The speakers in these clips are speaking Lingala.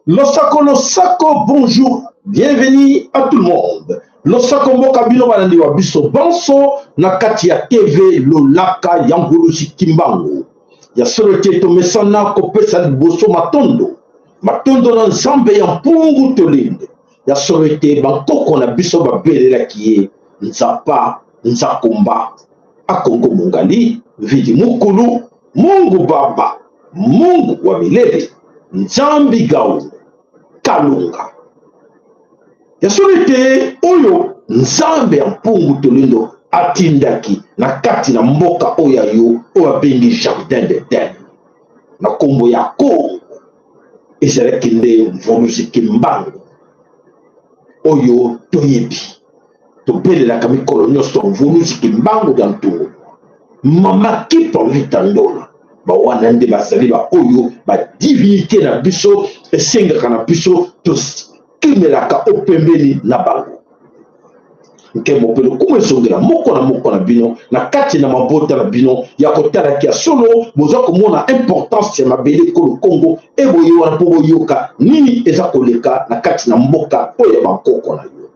Losako, bonjour, bienvenue à tout le monde. Losako mboka bino balandi wa biso banso na kati ya TV Lolaka Yangulusi Kimbangu. Ya solo to mesana kopesa liboso matondo. Matondo na nzambe ya mpungu tolinde. Ya solo bankoko na biso babelela kiye nzapa nzakomba. Akongo mungali vidi mukulu Mungu Baba, Mungu wa milele, Nzambi Gao Kalunga. Ya solite oyo Nzambe ya mpungu tolindo atindaki na kati na mboka oya yo oya bengi Jardin d'Eden. Na kombo ya Kongo ezalaki nde Mvolusi Kimbangu oyo toyebi. Tobelelaka mikolo nyonso Mvolusi Kimbangu ya ntungu. Mama kipa vitandola ba wana nde bazali ba oyo ba divinité na biso esengaka na biso to kimelaka opembeli na bango nke mopelo kumesongela moko na bino na kati na mabota na bino ya kotala kia solo boza komona importance ya mabele ko Congo e boyo wana po boyoka nini eza koleka na kati na mboka oyo bakoko na yo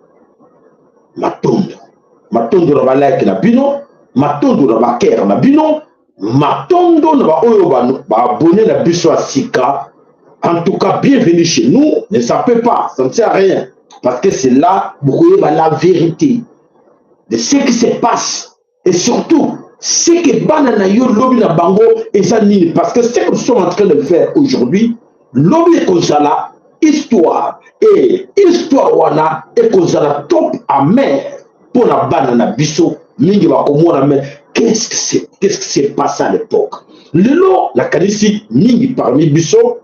matondo na balike na bino matondo na bakere na bino matondo na ba oyo ba abonné na biso à Sika. En tout cas, bienvenue chez nous. Ne sapez pas, ça ne sert à rien. Parce que c'est là, vous voyez la vérité de ce qui se passe. Et surtout, ce que banana yo lobby na bango et ça nini. Parce que ce que nous sommes en train de faire aujourd'hui, lobby kozala, histoire. Et histoire wana et kozala top amer pour la banana biso. Mingi ba komona mais qu'est-ce qui s'est passé à l'époque? Le lot, la kanisi mingi parmi biso.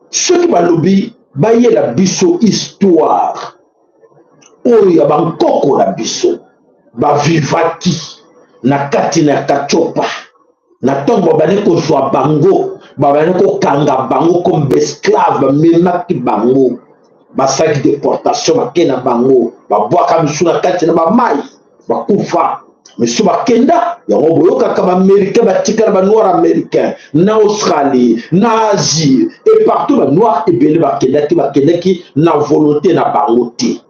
Ceux qui balobi baye la biso histoire oyo bankoko la biso ba vivaki na kati na kachopa na tongo bane ko jwa bango bane ko kanga bango comme esclave ba memaki bango ba sac déportation makena bango ba bwaka biso na kati na ba mai ba kufa mais si bakenda yango boyoka kama américain batika ba noir américain na Australie na Asie et partout ba noir ebele bakenda ki na volonté na bangote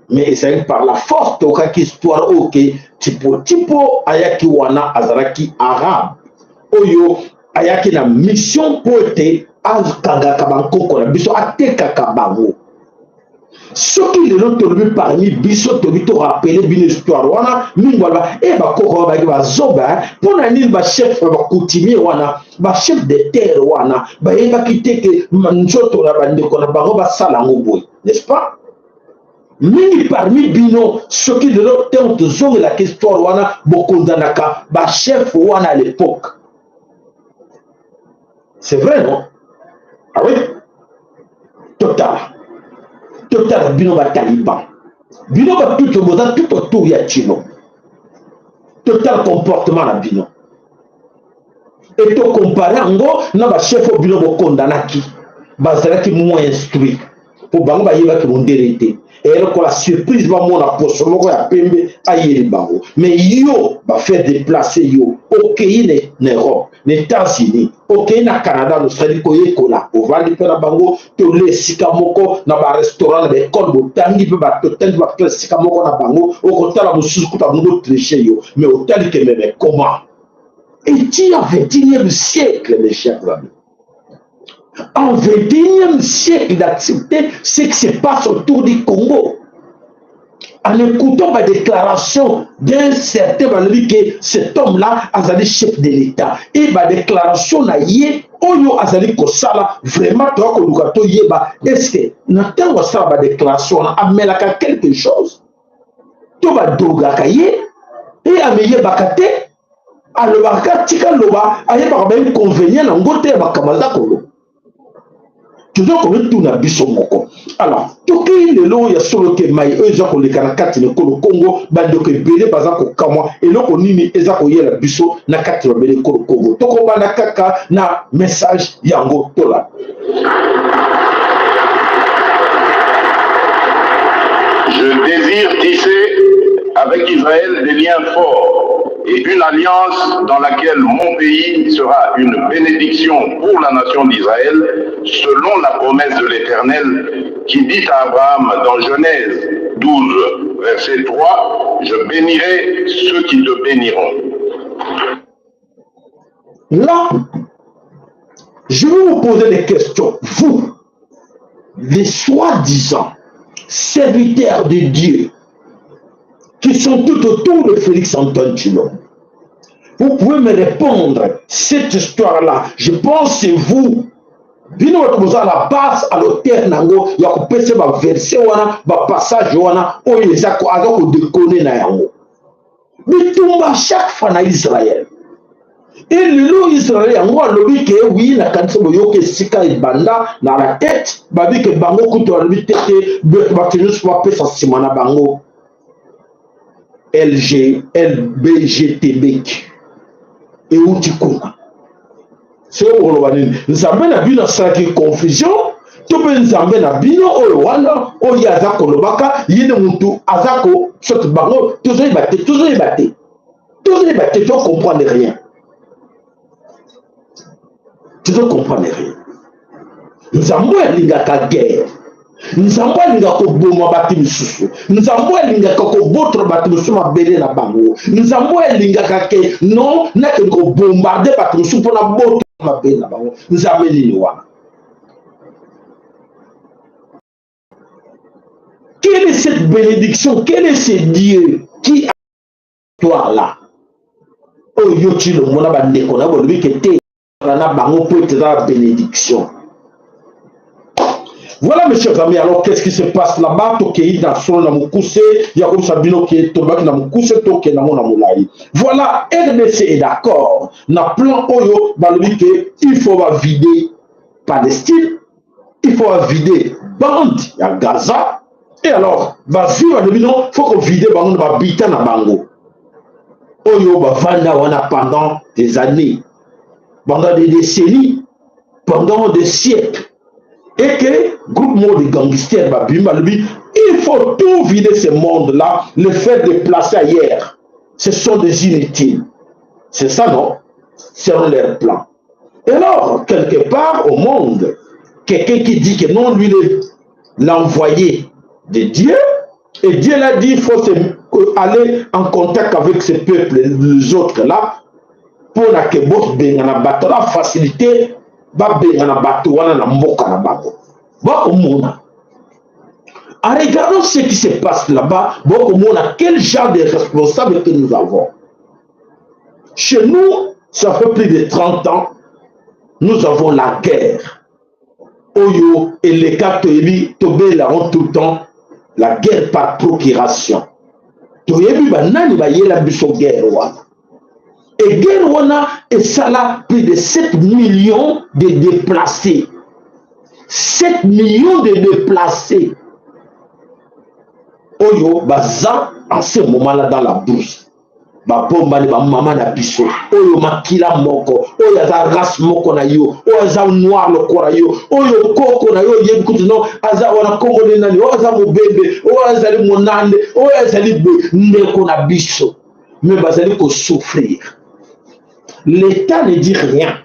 mais c'est par la force toka ki histoire OK tipo ayaki wana azaraki arabe oyo ayaki na mission pote azkanga kabankoko na biso ateka kabango. Ce qui les ont tombé parmi biso tobi to rappeler bien histoire wana mingwala e ba koko ba ba zoba pour na nil ba chef ba coutumier wana ba chef de terre wana ba yeba kiteke njoto na bandeko na bango ba sala ngoboy, n'est-ce pas? Mingi parmi bino ce qui les ont tenté zonga la histoire wana bokondanaka ba chef wana à l'époque. C'est vrai non? Ah oui? Total bino ba taliban bino ba tout moza tout autour ya chino total comportement na bino et to comparer ngo na ba chef bino bo kondanaki bazalaki moins instruit pour bango ba yeba ki monderete et ko la surprise ba mona poso moko ya pembe ayeli bango mais yo ba faire déplacer yo OK en Europe les États-Unis OK na Canada no sali ko yekola o vandi pera bango to le sika moko na ba restaurant na be kon bo tangi pe ba to tangi ba sika moko na bango o ko tala mususu ko ta ngo tricher yo mais au tali que mais comment et tu as 21e siècle mes chers amis. En 21e siècle d'accepter ce qui se passe autour du Congo. En écoutant ma déclaration d'un certain Valérie que cet homme-là a été chef de l'État. Et ma déclaration na yé, oyo azali kosala, vraiment, toi, kolukato yeba, est-ce que, n'attends ça, ma déclaration, amelaka quelque chose, to ba dogaka yé, et ameye bakate, alobaka tika loba, ayeba ba inconvénient na ngote ya bakamaza kolo. toujours comme tout na biso moko. Alors toki lelo ya solo ke mai eza ko leka na kati le Congo bando ke belé baza ko kamwa eloko nini eza ko yela biso na kati ba belé Congo. Toko bana kaka na message yango tola. Je désire tisser avec Israël des liens forts et une alliance dans laquelle mon pays sera une bénédiction pour la nation d'Israël, selon la promesse de l'Éternel qui dit à Abraham dans Genèse 12, verset 3, « Je bénirai ceux qui te béniront. » Là, je vais vous poser des questions. Vous, les soi-disant serviteurs de Dieu, qui sont tout autour de Félix Antoine Tshilombo, vous pouvez me répondre cette histoire-là. Je pense que c'est vous. Bino vous à la base à l'auteur nango ya ko pese ba verset wana ba passage wana o yeza ko azako déconner na yango. Bitumba chaque fois na Israël. Et le Israël yango alobi ke oui na kanisa boyoke sika ibanda na la tête babi ke bango kuto alobi tete ba tenus pa pesa simana bango LBGTB et Outikuna. C'est où on va dire. Nous avons une sacrée confusion. Tout le monde a bino owana oya zako lobaka yene muntu azako soki bango toujours batté tu comprends rien. Tu ne comprends rien. Nous avons une guerre. Nous avons une guerre. Nous avons une guerre. Nous avons une guerre. Non, nous avons bombardé pour la botte. Nous avons une guerre. Quelle est cette bénédiction? Quel est ce Dieu qui a toi là? Oh, yoti le monde a bandé qu'on a voulu que t'es la bénédiction. Voilà mes chers amis, alors qu'est-ce qui se passe là-bas? Voilà, RDC est d'accord. Na plan Oyo, il faut vider Palestine, il faut vider Bande à Gaza, et alors, il faut qu'on vide Bande à Bita na Bango. Oyo, pendant des années, pendant des décennies, pendant des siècles. Et que groupement de gangsters, il faut tout vider ce monde-là, le faire déplacer ailleurs. Ce sont des inutiles. C'est ça, non? Selon leur plan. Et alors, quelque part au monde, quelqu'un qui dit que non, lui, l'envoyé de Dieu, et Dieu l'a dit, il faut aller en contact avec ce peuple, les autres là, pour la facilité. En regardant ce qui se passe là-bas, quel genre de responsables que nous avons. Chez nous, ça fait plus de 30 ans, nous avons la guerre. Oyo et les Catholiques, Tobé la tout le temps, la guerre par procuration. Toyebi banani ba yela biso guerre wana. Et guerre wana et ça là plus de 7 millions de déplacés. 7 millions de déplacés. Oyo baza en ce moment-là dans la bourse. Ba bomba ni ba mama na biso. Oyo makila moko. Oyo za race moko na yo. Oyo za noir le kora yo. Oyo koko na yo yebi kutu no aza wana kongo de nani. Oyo za mobembe. Oyo za li monande. Oyo za li ndeko na biso. Mais bazali ko souffrir. L'État ne dit rien.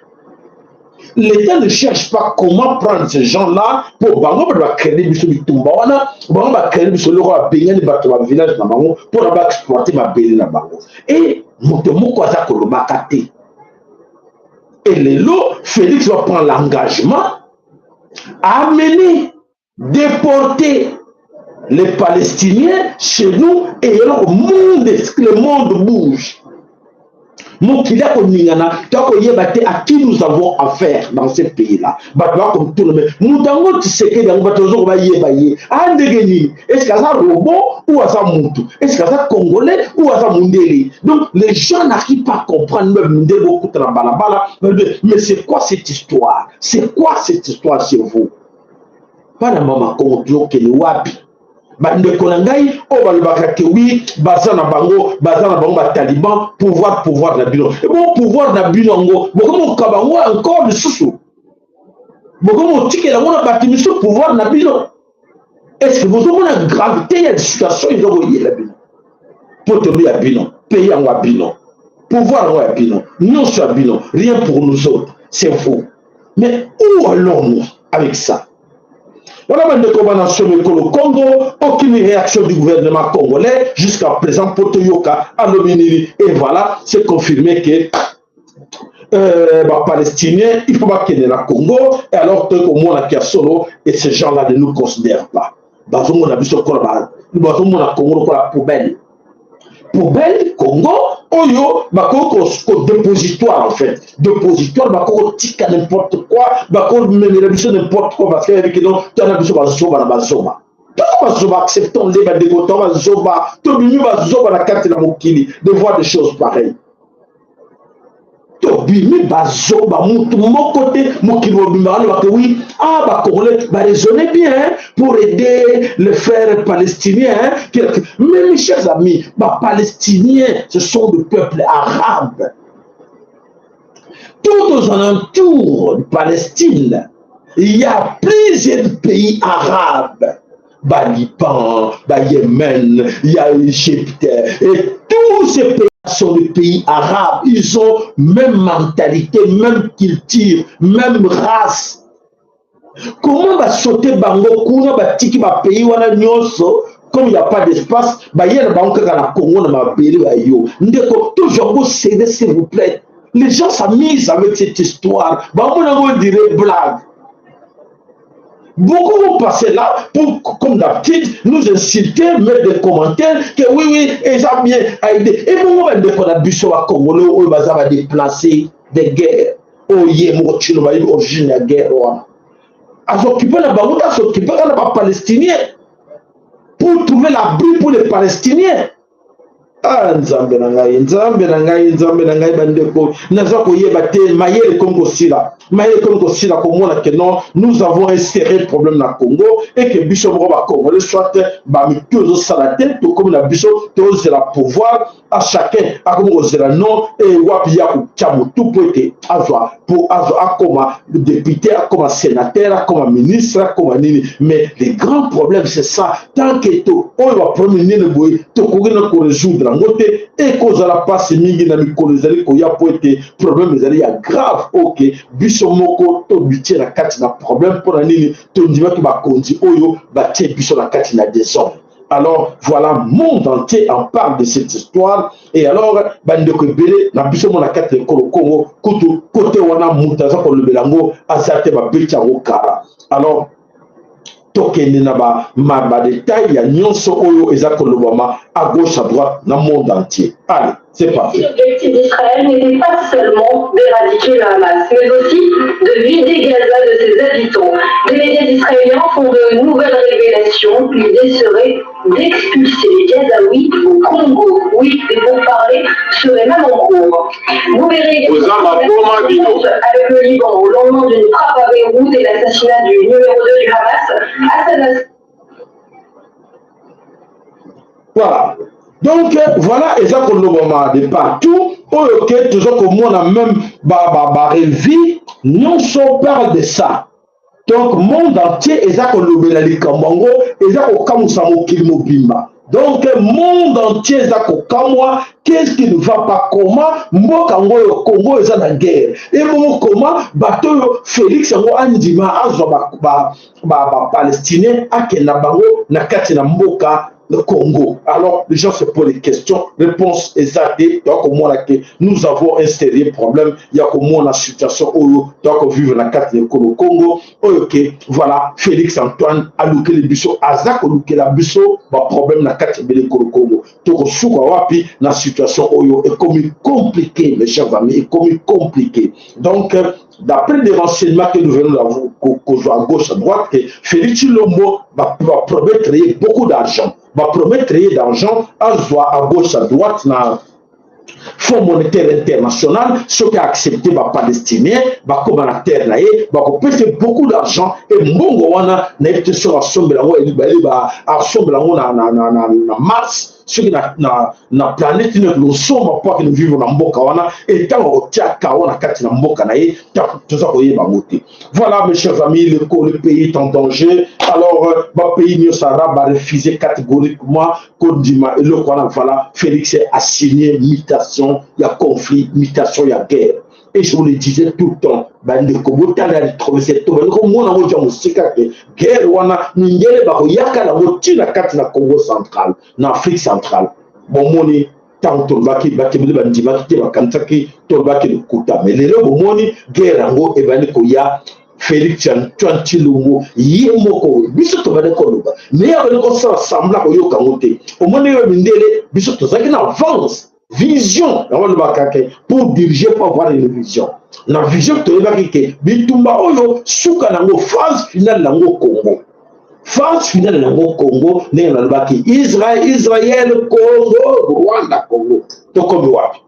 L'État ne cherche pas comment prendre ces gens-là pour créer des village pour exploiter ma belle. Et Félix va prendre l'engagement à amener, déporter les Palestiniens chez nous et alors le monde bouge. À qui nous avons affaire dans ce pays-là. Comme tout le monde. Est-ce que c'est un robot ou un moutou? Est-ce que c'est un Congolais ou un Mundeli? Donc les gens n'arrivent pas à comprendre même mais c'est quoi cette histoire? C'est quoi cette histoire chez vous? pas na mama Congo tokende wapi bandeko na ngai oyo balobaka ke wi baza na bango bataliban pouvoir na bino et bon pouvoir na bino yango bokomoka bango encore lisusu bokomotikela yango na bato miso pouvoir na bino. Est-ce que bozomona gravité ya situation ezokoyela bino potobi ya bino pays yango ya bino pouvoir yango ya bino nyonso ya bino rien pour nous autres c'est vous. Mais où allons-nous avec ça? Voilà, le Congo, aucune réaction du gouvernement congolais jusqu'à présent pour Toyoka, Alomini. Et voilà, c'est confirmé que les Palestiniens, il ne faut pas qu'il y ait le Congo, et alors que au moins la solo, et ces gens-là ne nous considèrent pas. Nous avons vu ce qu'on a Congo pour la poubelle. Poubelle, Congo, Oyo, Bako, dépositoire en fait. Dépositoire, Bako, tika n'importe quoi, Bako, n'importe quoi, parce qu'avec les gens, tu as besoin de Zoba, Bazoba. Pourquoi acceptons les dégoûtants, Zoba, tout le monde va Zoba, la carte de la Mokili, de voir des choses pareilles. Tobimi bazoba mutu mon côté mokili bimba oui Congolais raisonnez bien pour aider les frères palestiniens mais mes chers amis palestiniens ce sont des peuples arabes tout aux alentours de Palestine il y a plusieurs pays arabes Liban, Yémen, il y a l'Égypte et tous ces pays sont des pays arabes, ils ont même mentalité, même culture, même race. Comment va sauter Bango Kuna Batiki va pays wana nyonso comme il n'y a pas d'espace, il y a Bango na Congo na pays ayo. Ndeko toujours s'il vous plaît. Les gens s'amusent avec cette histoire. Bango na dirait blague. Beaucoup vont passer là pour, comme d'habitude, nous insulter, mettre des commentaires que oui, et ça bien aidé. Et nous, on va dire à Congolais, on va déplacer des guerres. Oh, yé, mon chino, va y origine la guerre. À s'occuper la Barouda, à s'occuper de la Palestiniens. Pour trouver l'abri pour les Palestiniens. Ah, Nzambe na ngai bandeko naza koyeba te mayele Congo sila komona que non nous avons un sérieux problème na Congo et que biso moko ba Congolais soit ba mitozo sala tête to comme la biso to zela pouvoir à chacun a comme zela non et wapi ya chamutu poete azwa pour azwa comme député comme sénateur comme ministre comme nini mais le grand problème c'est ça tant que to on va promener le boy to ko résoudre et cause à la passe mingi na mikolo ezali koya po ete problème ezali ya grave ok biso moko to bitie na kati na problème pour na nini to ndima ki bakonzi oyo batie biso na kati na désordre. Alors voilà, monde entier en parle de cette histoire et alors bandeko ebele na biso mo na kati na Congo kutu côté wana mutaza ko lebelango azate ba becha okara. Alors tokende na ba détail ya nyonso oyo eza kolobama à gauche à droite dans le monde entier. Allez, c'est parti. L'objectif d'Israël n'était pas seulement d'éradiquer le Hamas, mais aussi de vider Gaza de ses habitants. Les médias israéliens font de nouvelles révélations. L'idée serait d'expulser les Gazaouis au Congo. Oui, et pour parler serait même en cours. Vous verrez également avec le Liban au lendemain d'une frappe à Beyrouth et l'assassinat du numéro 2 du Hamas, Hassan. Voilà. Donc, voilà, et ça qu'on a de partout, ok, toujours comme on a même vie, non on parle de ça. Donc, monde entier, et ça qu'on a les Kambango, et ça qu'on a Kilmobimba. Donc, monde entier, ça qu'on a qu'est-ce qui ne va pas comment, moi, Kango, Congo, et ça la guerre. Et moi, comment, bateau Félix, Andima, Azoba, Palestinien, Akenabango, Nakatina Mboka, le Congo. Alors, les gens se posent des questions, réponse exacte, donc au moins nous avons un sérieux problème, il y a au moins la situation où donc vivre la carte de Congo, ok, voilà, Félix Antoine a louqué les buissons, Azak a louqué la buisson, bah problème la carte de Congo. Donc, wapi la situation où est comme compliqué, mes chers amis, est comme compliqué. Donc, d'après les renseignements que nous venons d'avoir à gauche, à droite, que Félix Lombo va promettre beaucoup d'argent. Va promettre d'argent à gauche, à droite, Fonds monétaire international, ceux qui ont accepté les Palestiniens, comme la terre, ils ont payé beaucoup d'argent et Mbongo wana na été sur la somme de la Mars, ceux qui na planète nous sommes pas que nous vivons dans Mboka wana et tant au tiaka wana kati na Mboka na ye tout ça koye ba moté. Voilà mes chers amis, le pays est en danger. Alors le pays ne sera pas refusé catégoriquement Kondima et le Kwana voilà Félix a signé mutation, il y a conflit, mutation, il y a guerre. Et je vous le disais tout le temps, bande Kobo tala trouver cette tombe comme on a dit en musika que guerre wana ngele ba yaka la rotina kati na Congo central, na Afrique centrale. Bon moni tant to baki bandi baki ba kantaki to baki le kuta mais le bon moni guerre ngo e bani ko ya Félix Antoine Tshilombo yemoko biso to bane ko luba mais abane ko sa sambla ko yoka ngote au moni yo mindele biso to zaki na avance vision pour diriger pour avoir une vision la vision to yebaki bitumba oyo suka nango phase finale nango Congo ne na lobaki Israël Congo Rwanda Congo to komi wapi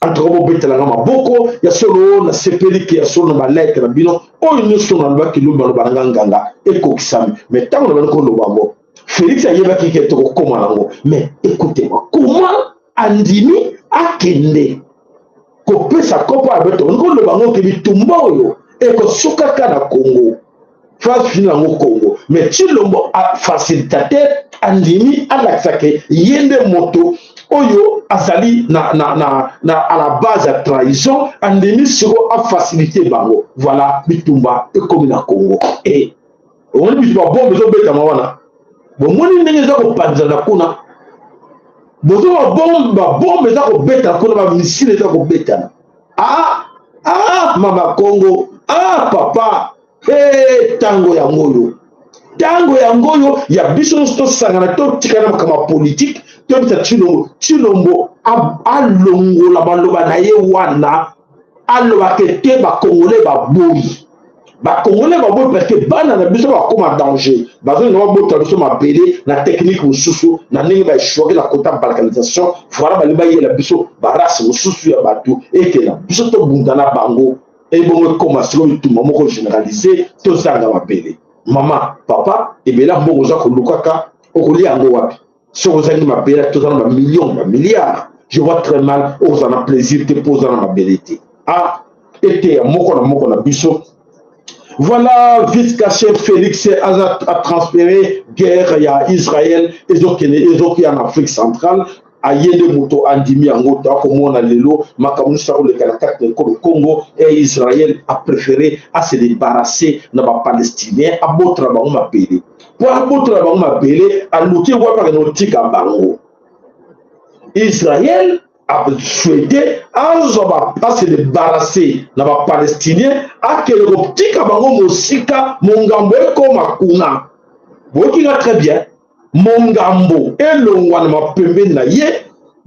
entre ko betela ngama boko ya solo na sepeliki ya solo na lettre na bino oyo nyoso na lobaki loba nganga ekokisami mais tango na ko lobango Félix ayebaki ke to ko koma nango mais écoutez-moi comment andimi akende kopesa kopa abeto ngolo bango ke bitumba oyo ekosukaka na Congo phase finale na Congo mais Tshilombo a facilitateur andimi alaksake yende moto oyo azali na à la base de trahison andimi siko a facilité bango voilà bitumba ekomi na Congo et on dit ba bombe zo beta mawana bon moni ndenge za ko panzana kuna bozo ba bombe za ko beta kuna ba missile za ko beta mama Congo papa tango ya ngoyo ya biso to sangana to tikana kama politique to bisa Tshilombo alongola baloba na ye wana aloba ke te ba congolais ba boyi parce que bana na biso ba koma danger bazo na bota biso mabele na technique mususu na ndenge ba choquer la quota balkanisation voilà ba liba yela biso ba race mususu ya batu et que na biso to bundana bango et bon comme ça tout moko généraliser to sanga mabele maman papa et bela mbongo za ko lukaka okoli yango wapi so ozali mabele to za millions ba milliards je vois très mal aux en plaisir te poser na mabelité était moko na biso. Voilà, vice-caché Félix a transféré guerre à Israël et en Afrique centrale. Ayende moto andimi yango ta komona lelo makamusa ko le Congo et Israël a préféré à se débarrasser na ba Palestiniens a botra ba ma pele. Pour abotra ba ma pele a luki wa pa no tika bango. Israël a souhaité à se débarrasser na ba Palestiniens a que le tika bango mosika mongambo ko makuna. Boki nga très bien. Mongambo elongwa na mapembe na ye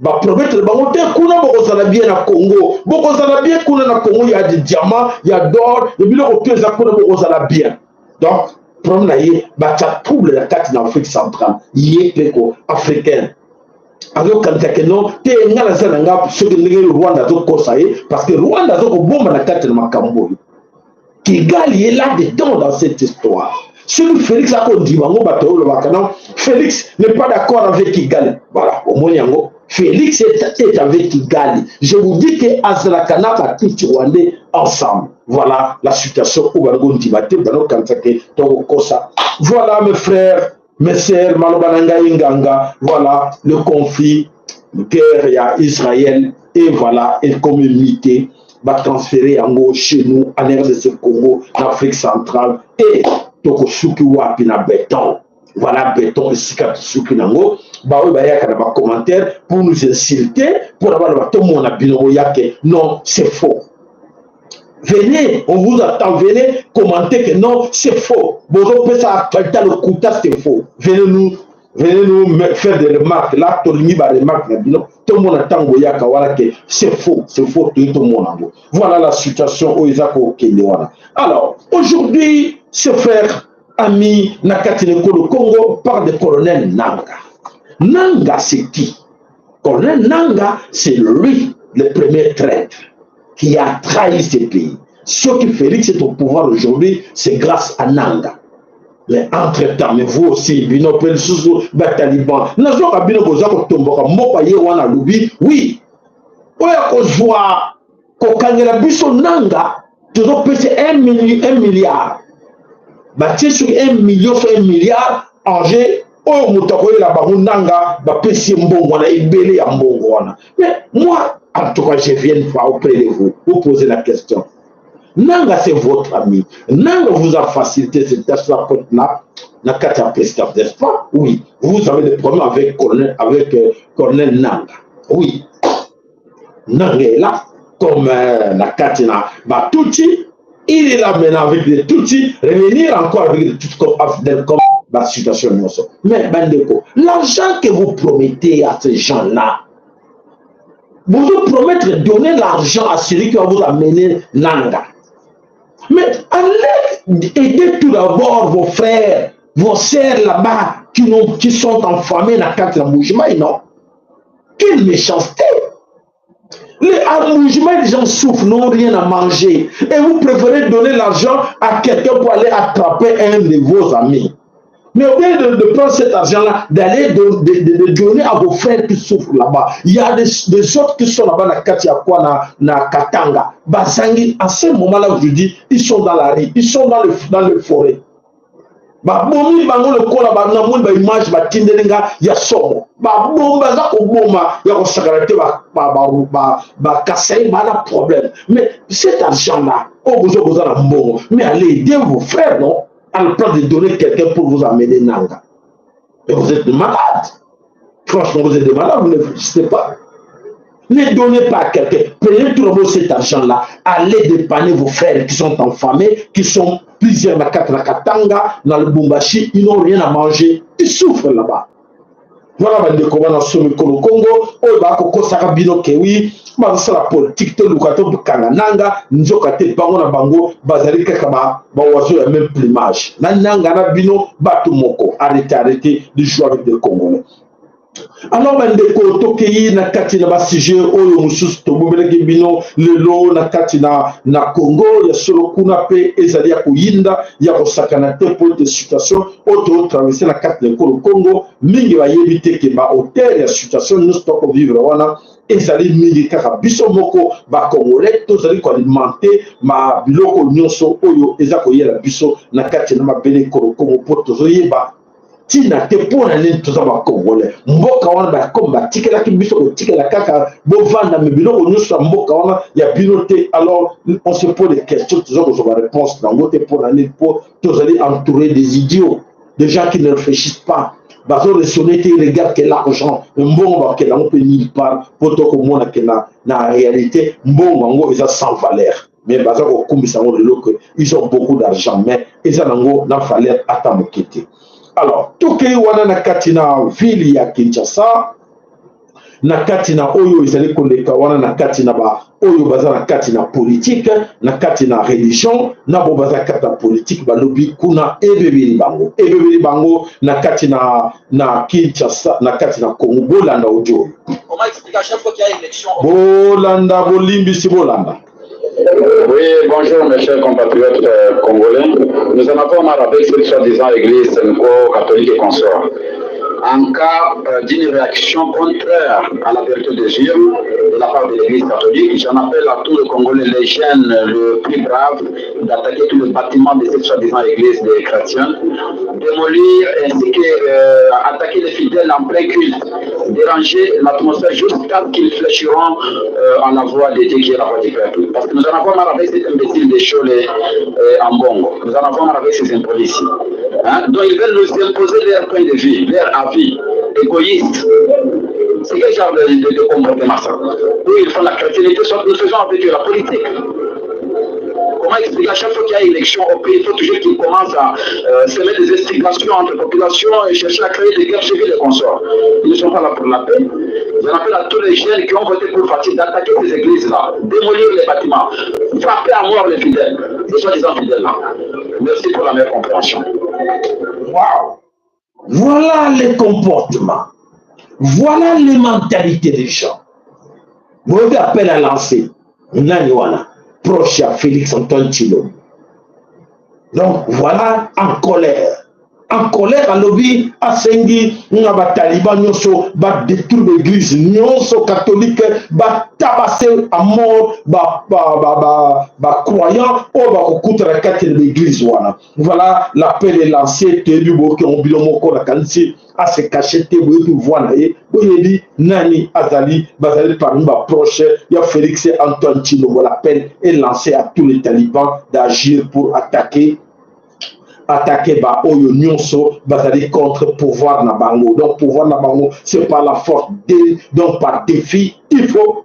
ba promettre bango te kuna bokozala bien na Congo bokozala bien kuna na Congo ya de diamant ya d'or et biloko te za kuna bokozala bien donc problème na ye ba ta trouble la carte na Afrique centrale ye peko africain alors quand que non te ngala za nga ce que le Rwanda zo kosa ye parce que Rwanda zo ko bomba na carte na makambo Kigali est là dedans dans cette histoire. Celui Félix a dit, Félix n'est pas d'accord avec Kigali. Voilà, au moins, Félix est avec Kigali. Je vous dis que Azrakana va tout Rwandais ensemble. Voilà la situation où on dit, voilà mes frères, mes sœurs, Malobananga Inganga, voilà le conflit, la guerre, il y a Israël, et voilà, et communauté va transférer en gros chez nous, en RDC Congo, en Afrique centrale, et Tokosuki Wapi na béton. Voilà, béton, et Sikatsuki Nango, Baoui Bayaka dans commentaire pour nous insulter, pour avoir tout le monde à Binoyake. Non, c'est faux. Venez, on vous attend, venez commenter que non, c'est faux. Bonjour, ça le Kouta, c'est faux. Venez nous faire des remarques. Là, tout le monde a des remarques. Tout le monde attend que c'est faux, tout le monde. Voilà la situation où ils ont Kenyawana. Alors, aujourd'hui, ce frère, ami, Nakatineko, le Congo, parle de colonel Nanga. Nanga, c'est qui? Colonel Nanga, c'est lui. le premier traître qui a trahi ce pays. Ce qui Félix est au pouvoir aujourd'hui, c'est grâce à Nanga. Mais entre-temps, mais vous aussi, Bino Pelsousou, Bataliban, Nazo Kabino Bozako Tomboka, Mopaye Wana Lubi, oui. Oya Kozwa, Kokangela Biso Nanga, toujours pèse 1 milliard. Bâti sur 1 million sur 1 milliard, Angers, Oyo Moutakoye la Barou Nanga, Bapesi Mbongwana, Ibele Mbongwana. Mais moi, en tout cas, je viens auprès de vous poser la question. Nanga, c'est votre ami. Nanga vous a facilité cette tâche-là pour la carte présidente, n'est-ce pas? Oui. Vous avez des problèmes avec Colonel Nanga. Oui. Nanga est là, comme la carte Batuti. Il est là maintenant avec des Tutsi. Revenir encore avec des Tutsi comme la situation. Mais, Bandeko, l'argent que vous promettez à ces gens-là, vous vous promettez de donner l'argent à celui qui va vous amener Nanga. Mais allez aider tout d'abord vos frères, vos sœurs là-bas qui sont enfamés dans le cadre de l'embougement, non? Quelle méchanceté! Les gens souffrent, n'ont rien à manger. Et vous préférez donner l'argent à quelqu'un pour aller attraper un de vos amis. Mais au lieu de prendre cet argent-là, d'aller de donner à vos frères qui souffrent là-bas. Il y a des autres qui sont là-bas, na Katanga. Basangi, à ce moment-là, je dis, ils sont dans la rue, ils sont dans le forêt. Bomi bango le kola ba na mun ba image ba tindelinga ya somo. Ba bomba za ko boma ya ko sakarate ba kasai ba la problème. Mais cet argent-là, au besoin de la mbongo, mais allez aider vos frères, non? À le plan de donner quelqu'un pour vous amener Nanga. Et vous êtes malade. Franchement, vous êtes malade, vous ne réfléchissez pas. Ne donnez pas à quelqu'un. Prenez tout le monde cet argent-là. Allez dépanner vos frères qui sont enfamés, qui sont plusieurs dans Katanga, dans le Bumbashi, ils n'ont rien à manger. Ils souffrent là-bas. Voilà, comment on a soumis au Congo. On va à Bino Kewi. C'est la politique de l'Ukato de Kanananga. Nous avons bango na bango. Bazali Kakaba. Bawazo a même plumage. Nanga na Bino Batumoko. Arrêtez de jouer avec des Congolais. Alors, bandeko tokeyi na kati na basije oyo mususu tobobelaki bino lelo na kati na Congo ya solo kuna pe ezali ya koyinda ya kosakana te po de situation oyo traverser na kati na Congo mingi bayebi te ke ba hauteur ya situation nous toko vivre wana ezali mingi kaka biso moko ba Congolais tozali ko alimenter ma biloko nyonso oyo eza koyela biso na kati na mabele Congo po tozoyeba tina te pour aller tous les Congolais. Mboka wana ba comme ba tikela ki biso ko tikela kaka bo vanda me biloko nyusa mboka wana ya binoté. Alors on se pose des questions, toujours que la réponse dans côté pour aller pour tous aller entourer des idiots, des gens qui ne réfléchissent pas. Bazo le sonneté regarde que l'argent mbongo ba que là on peut nulle part pour to ko mona que na réalité mbongo ngo ils ont sans valeur. Mais bazo ko kumbisa ngo le que ils ont beaucoup d'argent mais ils ont na valeur atamokete. Alors, tout ce wana na katina ville ya Kinshasa, na katina oyo izali koleka wana na katina ba oyo baza na katina politique, na katina religion, na bo baza katina politique ba lobi kuna ebebeli bango na katina na Kinshasa, na katina Congo bolanda ojo. Comment expliquer à chaque fois qu'il y a élection? Bolanda bolimbi si bolanda. Oui, bonjour mes chers compatriotes congolais. Nous en avons marre avec cette soi-disant église catholique et consort. En cas d'une réaction contraire à la vérité des yeux de la part de l'église catholique, j'en appelle à tous les Congolais, les jeunes, le plus braves, d'attaquer tous les bâtiments de cette soi-disant église des chrétiens, démolir ainsi que attaquer les fidèles en plein culte, déranger l'atmosphère jusqu'à ce qu'ils fléchiront en la voie de Dieu qui est la voie du peuple. Parce que nous en avons marre avec ces imbéciles des Cholé en Bongo. Nous en avons marre avec ces impolices. Hein? Donc ils veulent nous imposer leur point de vue, leur avis égoïste. C'est quel genre de comportement ça? Eux, ils font la chrétienté, nous faisons avec eux la politique. Comment expliquer à chaque fois qu'il y a élection au pays, il faut toujours qu'ils commencent à semer des instigations entre la population et chercher à créer des guerres civiles et consorts. Ils ne sont pas là pour la paix. J'en appelle à tous les jeunes qui ont voté pour Fatih d'attaquer ces églises-là, démolir les bâtiments, frapper à mort les fidèles, les soi-disant fidèles-là. Merci pour la meilleure compréhension. Waouh! Voilà les comportements. Voilà les mentalités des gens. Vous avez appel à lancer. Naniwana, proche à Félix Antoine Tshilombo. Donc voilà, en colère. En colère, à lobby, à Sengi, on a taliban, nyonso, ba détruire l'église, nyonso catholique, ba tabasser à mort, croyant, ou ba okuta la carte de l'église, voilà, l'appel est lancé, tebu boke, on bilomoko la kansi, à se cacher, tebu, voilà, et, dit, Nani, Azali, Bazali, parmi ma proche, il y a Félix Antoine Tshilombo, l'appel est lancé à tous les talibans d'agir pour attaquer ba oyo nyonso bazali contre pouvoir na bango. Donc pouvoir na bango c'est par la force donc par défi il faut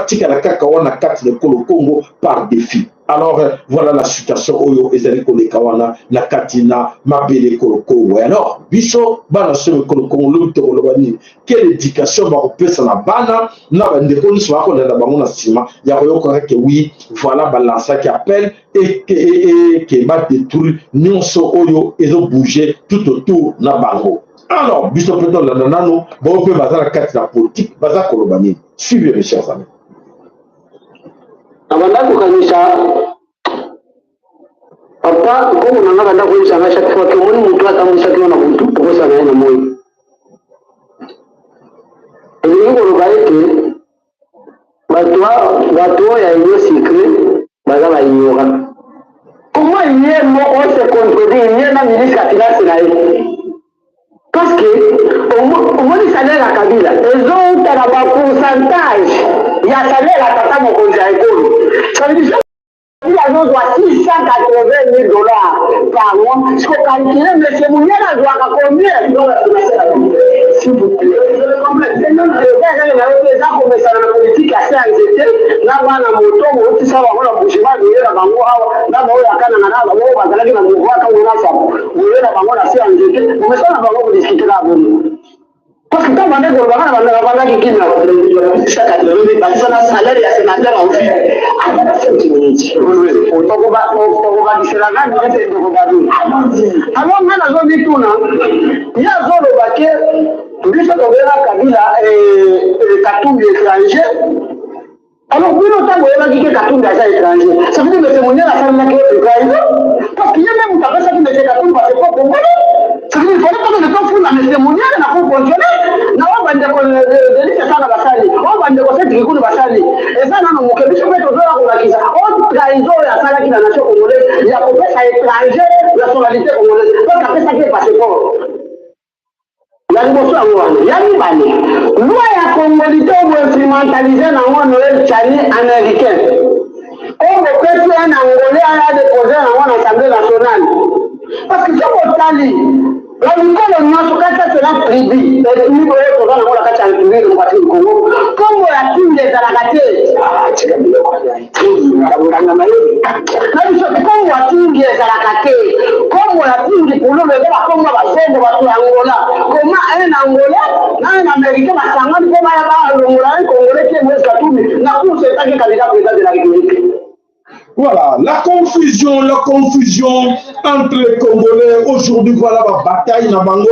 tika la kaka wana kati de Congo par défi. Alors voilà la situation oyo ezali koleka wana na katina mabele Congo. Alors biso bana so Congo luto kolobani quelle éducation ba opesa na bana na ba ndeko nso ba konela bango na sima ya koyoka ke oui voilà balança qui appelle et que va détruire nyonso oyo ezo bouger tout autour na bango. Alors biso peut-on la nanano ba ope bazala kati na politique baza kolobani. Suivez mes chers amis. Abanda kukanisha papa ko unanga banda kuisha na chaque fois que on mutu atambusha kiona mutu pokosa na yeye moyo. Ndio ngoro bato ya hiyo secret bazala inyora. Comment hier on se contredit hier na ministre de finance na yeye. Parce que au moins le salaire à Kabila, ils ont un pourcentage. Il y a salaire à Tata Mokonzi à l'école. Ça veut dire que il doit 680 000 $ par mois. Ce qu'on calcule, mais c'est mon yéla doit à combien? S'il vous plaît. C'est même les gens comme ça dans la politique assez anxiété. Là, on a un moto, on ça va avoir un bouchement de yéla bango. Là, on a un canana, on va aller dans le bois quand on a ça. On est là, on a assez anxiété. Mais ça, on va avoir discuter là. Parce que quand on est dans le Rwanda, qui est là, chaque année, on a un salaire et un sénateur en fait. Alors, on a dit tout, il y a un zone baquet, biso tobela Kabila et Katumbi étranger. Alors, oui, notamment, il y a dit que Katumbi est étranger. Ça veut dire que c'est mon lien à faire une étranger. Parce qu'il y a même un ça qui me dit Katumbi parce que c'est pas pour moi. Ça veut dire qu'il fallait pas que le temps fou la cérémonie, n'a pas fonctionné. Na wabande ko delika sana basali. Wabande ko seti kikulu basali. Eza na mo kebiso beto zola ko lakisa. O traizo ya sala kina nation congolaise, ya ko pesa étranger, la nationalité congolaise. Donc après ça qui est passeport. Yani bani. Loi ya congolité ou instrumentalisée na wa Noël Chani américain. On me question un Angolais a déposé dans l'Assemblée nationale. Parce que c'est mon tali. La Nicole Masukata c'est la tribu. Et nous voyons qu'on va avoir la carte en tribu dans le parti du Congo. Comme la team des Aragatés. Comme la team des Aragatés. Comme la team du Polo, le gars comme la scène de Angola. Comment un Angolais, un Américain, un Sangan, comment un Angola, un Congolais qui est moins Katoumi. La cour c'est pas qui est candidat président de la République. Voilà, la confusion entre les Congolais. Aujourd'hui, voilà la bataille na bango,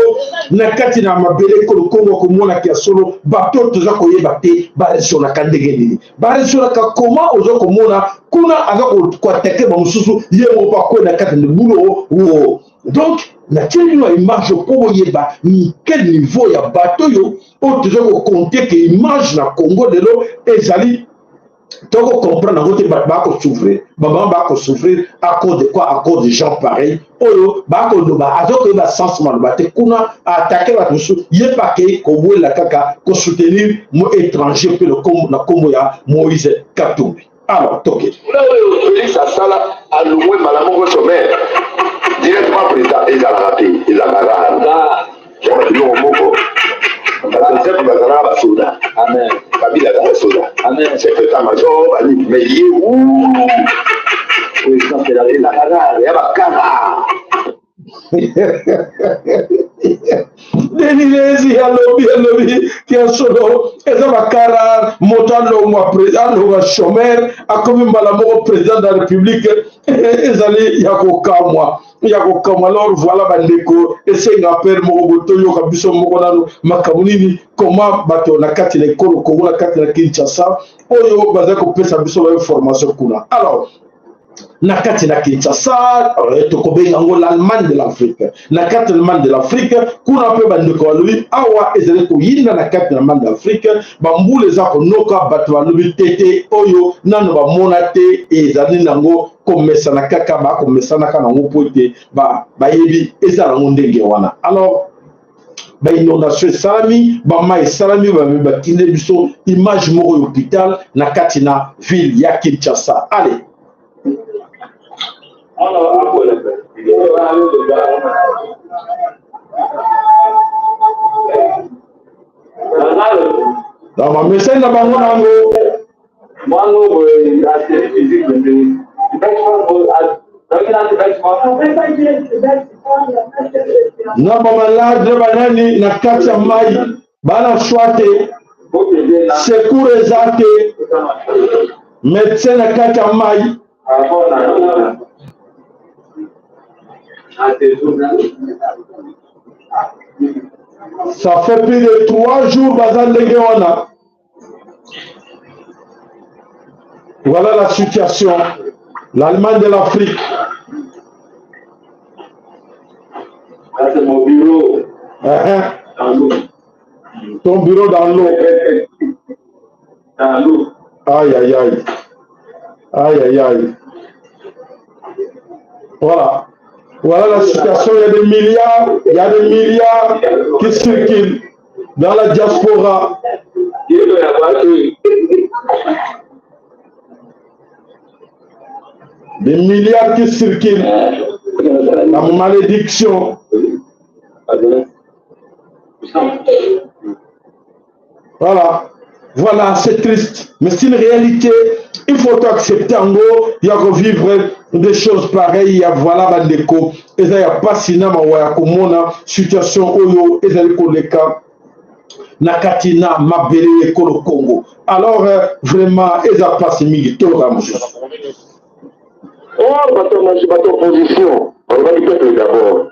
na kati na mabele ko Congo ko mona ki solo bateau toza ko yebate ba sur la kandegeni. Ba sur la comment ozo ko mona kuna aga ko attaquer ba mususu yemo pa ko na kati de boulot wo. Donc na tenu une image ko yeba ni quel niveau ya bateau yo o toza ko compter que image na Congo de l'eau ezali. Donc on comprend dans votre bas souffrir à cause de quoi? À cause de gens pareils. Oyo ba ko doba azoko ba sensement ba te kuna attaquer ba musu yepa ke ko la kaka ko soutenir mo étranger que le Congo ya Moïse Katumbi. Alors toké. Là où Félix Asala a loué Malamoko sommet directement président il a raté. Amen. Kabila dans le soda. Amen. C'est fait à major, mais il est où? Président fédéral, la cara, il y a la cara. Benilezi alobi qui a solo eza bakara motalo mwa président le chômeur akomi mbala moko président de la République ezali yakokamwa alors voilà bandeko esenga père moko botoyo kabiso moko nano makamuni comment bato na kati na ekolo Congo na kati na Kinshasa oyo baza kopesa biso ba information kuna. Alors na kati na Kinshasa tokobenga ngo l'Allemagne de l'Afrique na kati na l'Allemagne de l'Afrique kuna pe bandeko balobi awa ezali koyinda na kati na l'Allemagne de l'Afrique bambula eza konoka bato balobi tete oyo nano bamona te ezali nango komesana kaka bakomesana kaka nango po ete bayebi eza nango ndenge wana. Alors inondation esalami bama esalami bakinde biso image moko hôpital na kati na ville ya Kinshasa. Allez. Dans ma message na bango nango na bamalade banani na kati ya mai bana swate secours eza te médecin na kati ya mai. Ça fait plus de 3 jours bazan ndenge wana. Voilà la situation. L'Allemagne de l'Afrique. C'est mon bureau. Ton bureau dans l'eau. Dans l'eau. Aïe, aïe, aïe. Aïe, aïe, aïe. Voilà. Voilà la situation. Il y a des milliards qui circulent dans la diaspora. Des milliards qui circulent. La malédiction. Voilà. Voilà, c'est triste. Mais c'est une réalité. Il faut accepter en gros. Il y a que vivre des choses pareilles. Il y a voilà, bandeko. Et ça, il n'y a pas cinéma. Il y a comme situation. Oyo, et ça, les cas. Nakatina, Mabele, l'école Congo. Alors, vraiment, ils ont passé Miguel Ramos. Oh, bateau opposition. On va dire que d'abord.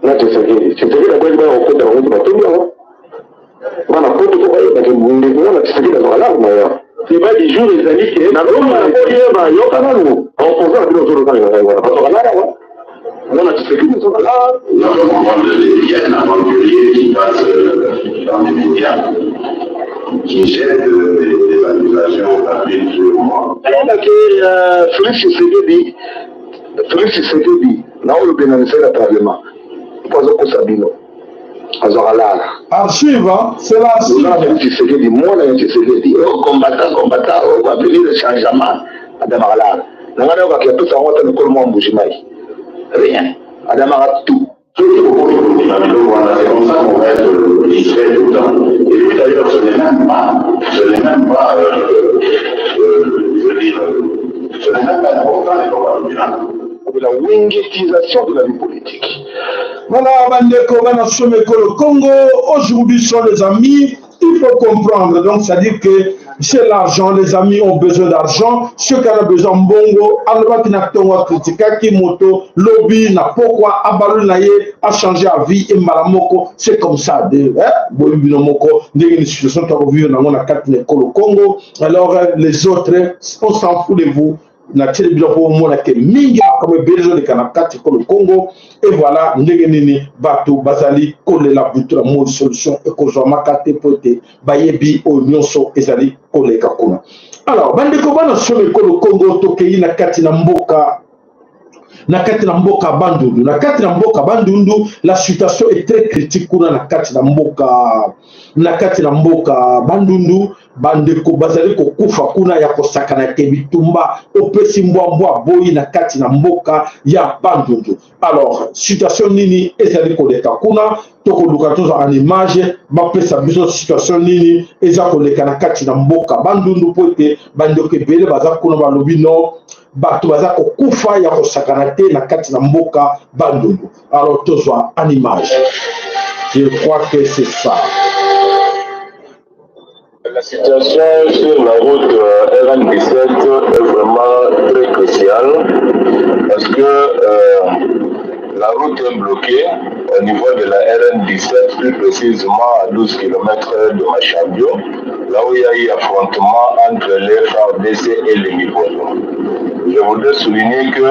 Là, tu sais d'abord, il va au côté de la bateau. Voilà, pour tout le monde, c'est pas des jours, les amis, qui est là. Il y a un aventurier qui passe dans les médias, qui jette des accusations rapides sur moi. Félix Tshisekedi, là où le Bénin à Parlement, pas Sabino. Archive, c'est l'archive. Tshisekedi, moi, Tshisekedi, combattant, on va appeler le changement à Damarala. On va dire qu'il y a tout ça, on va faire le monde Boujimaï. Rien. À Damarala, tout. C'est comme ça qu'on va être discret tout le temps. Et lui d'ailleurs, ce n'est même pas, je veux dire, ce n'est même pas important les combats de la wingetisation de la vie politique. Voilà, bandeko, le Congo, aujourd'hui sont les amis, il faut comprendre, donc ça dit que c'est l'argent, les amis ont besoin d'argent, ceux qui ont besoin de bongo, alba qui n'a pas critiqué, qui moto, lobby, n'a pourquoi, abalou naye, a changé à vie, et malamoko, c'est comme ça, alors les autres, on s'en fout de vous. Na télévision pour moi que mingi comme besoin de kanakati pour le Congo et voilà ndengenini bato bazali kolle la butura mo solution et ko zo makate pote bayebi o nyonso ezali kolle kakuna. Alors bande ko bana sur le Congo to kei na kati na mboka bandundu na kati na mboka bandundu la situation est très critique kuna na kati na mboka bandundu bandeko bazali kokufa kuna ya kosakana te bitumba opesi mbwa boyi na kati na mboka ya bandundu. Alors situation nini ezali koleka kuna tokoluka tozo en image bapesa biso situation nini eza koleka na kati na mboka bandundu po ete bandeko ebele baza kuna balobi no bato baza kokufa ya kosakana te na kati na mboka bandundu. Alors tozwa en image Je crois que c'est ça. La situation sur la route RN17 est vraiment très cruciale parce que la route est bloquée au niveau de la RN17, plus précisément à 12 km de Machambio, là où il y a eu affrontement entre les FARDC et les Mibondo. Je voudrais souligner que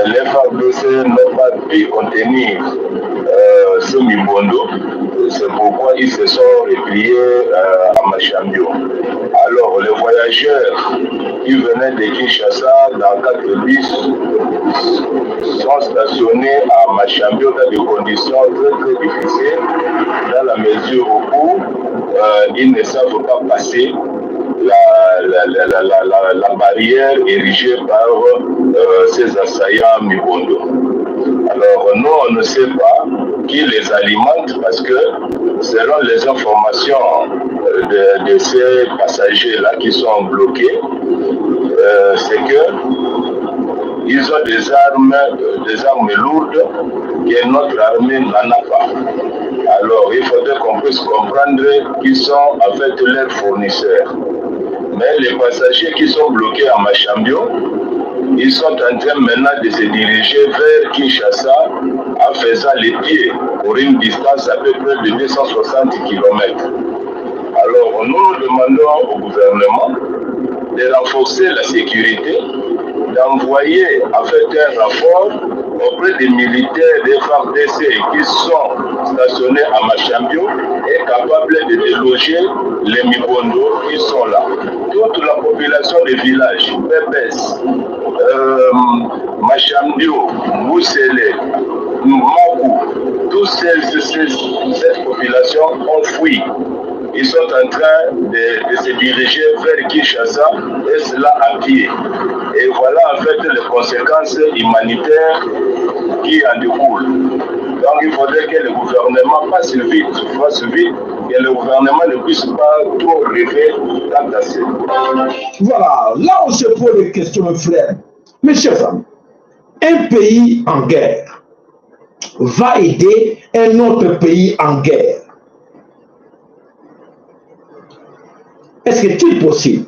les FARDC n'ont pas pu contenir ce Mibondo. C'est pourquoi ils se sont repliés à Machambio. Alors, les voyageurs qui venaient de Kinshasa dans 4 bus sont stationnés à Machambio dans des conditions très difficiles, dans la mesure où ils ne savent pas passer la barrière érigée par ces assaillants Mibondo. Alors, nous, on ne sait pas qui les alimente parce que, selon les informations de ces passagers-là qui sont bloqués, c'est que ils ont des armes lourdes que notre armée n'en a pas. Alors, il faudrait qu'on puisse comprendre qui sont en fait leurs fournisseurs. Mais les passagers qui sont bloqués à Machambio, ils sont en train maintenant de se diriger vers Kinshasa en faisant les pieds pour une distance à peu près de 260 km. Alors, nous demandons au gouvernement de renforcer la sécurité, d'envoyer en fait un rapport auprès des militaires des FARDC qui sont stationnés à Machambio et capables de déloger les Mibondo qui sont là. Toute la population des villages, Pépès, Machambio, Moussele, Makou, toute cette population ont fui. Ils sont en train de se diriger vers Kinshasa et cela à pied. Et voilà en fait les conséquences humanitaires qui en découlent. Donc il faudrait que le gouvernement fasse vite, que le gouvernement ne puisse pas trop rêver tant à ça. Voilà, là on se pose des questions, mes frères. Mes chers amis, un pays en guerre va aider un autre pays en guerre. Est-ce que c'est possible?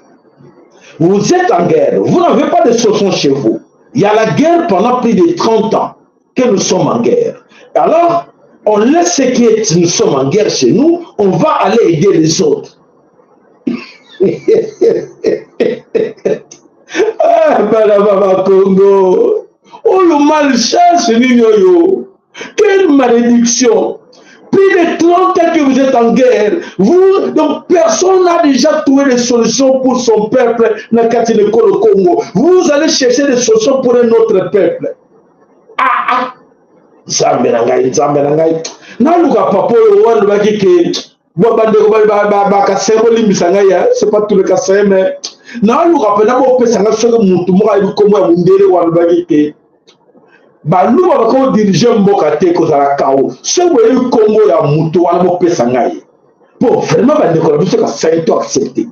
Vous êtes en guerre, vous n'avez pas de solution chez vous. Il y a la guerre pendant plus de 30 ans que nous sommes en guerre. Alors, on laisse ce qui est, nous sommes en guerre chez nous, on va aller aider les autres. Ah, Baba Congo. Oh, le malchance, Nino. Quelle malédiction. Plus de 30 ans que vous êtes en guerre. Vous, donc personne n'a déjà trouvé des solutions pour son peuple dans le Congo. Vous allez chercher des solutions pour un autre peuple. Ah. Zamberangai. Naluka papo wanda bakike bobande ba symbole misangaya, c'est pas tout le cas mais naluka pena bo pesa nga soka mutu mo ayi komo ya mundele wanda bakike balu ba ko diriger mboka te ko za kao c'est boye Congo ya mutu wanda bo pesa ngai bon vraiment ba ndeko biso ka ça to accepter.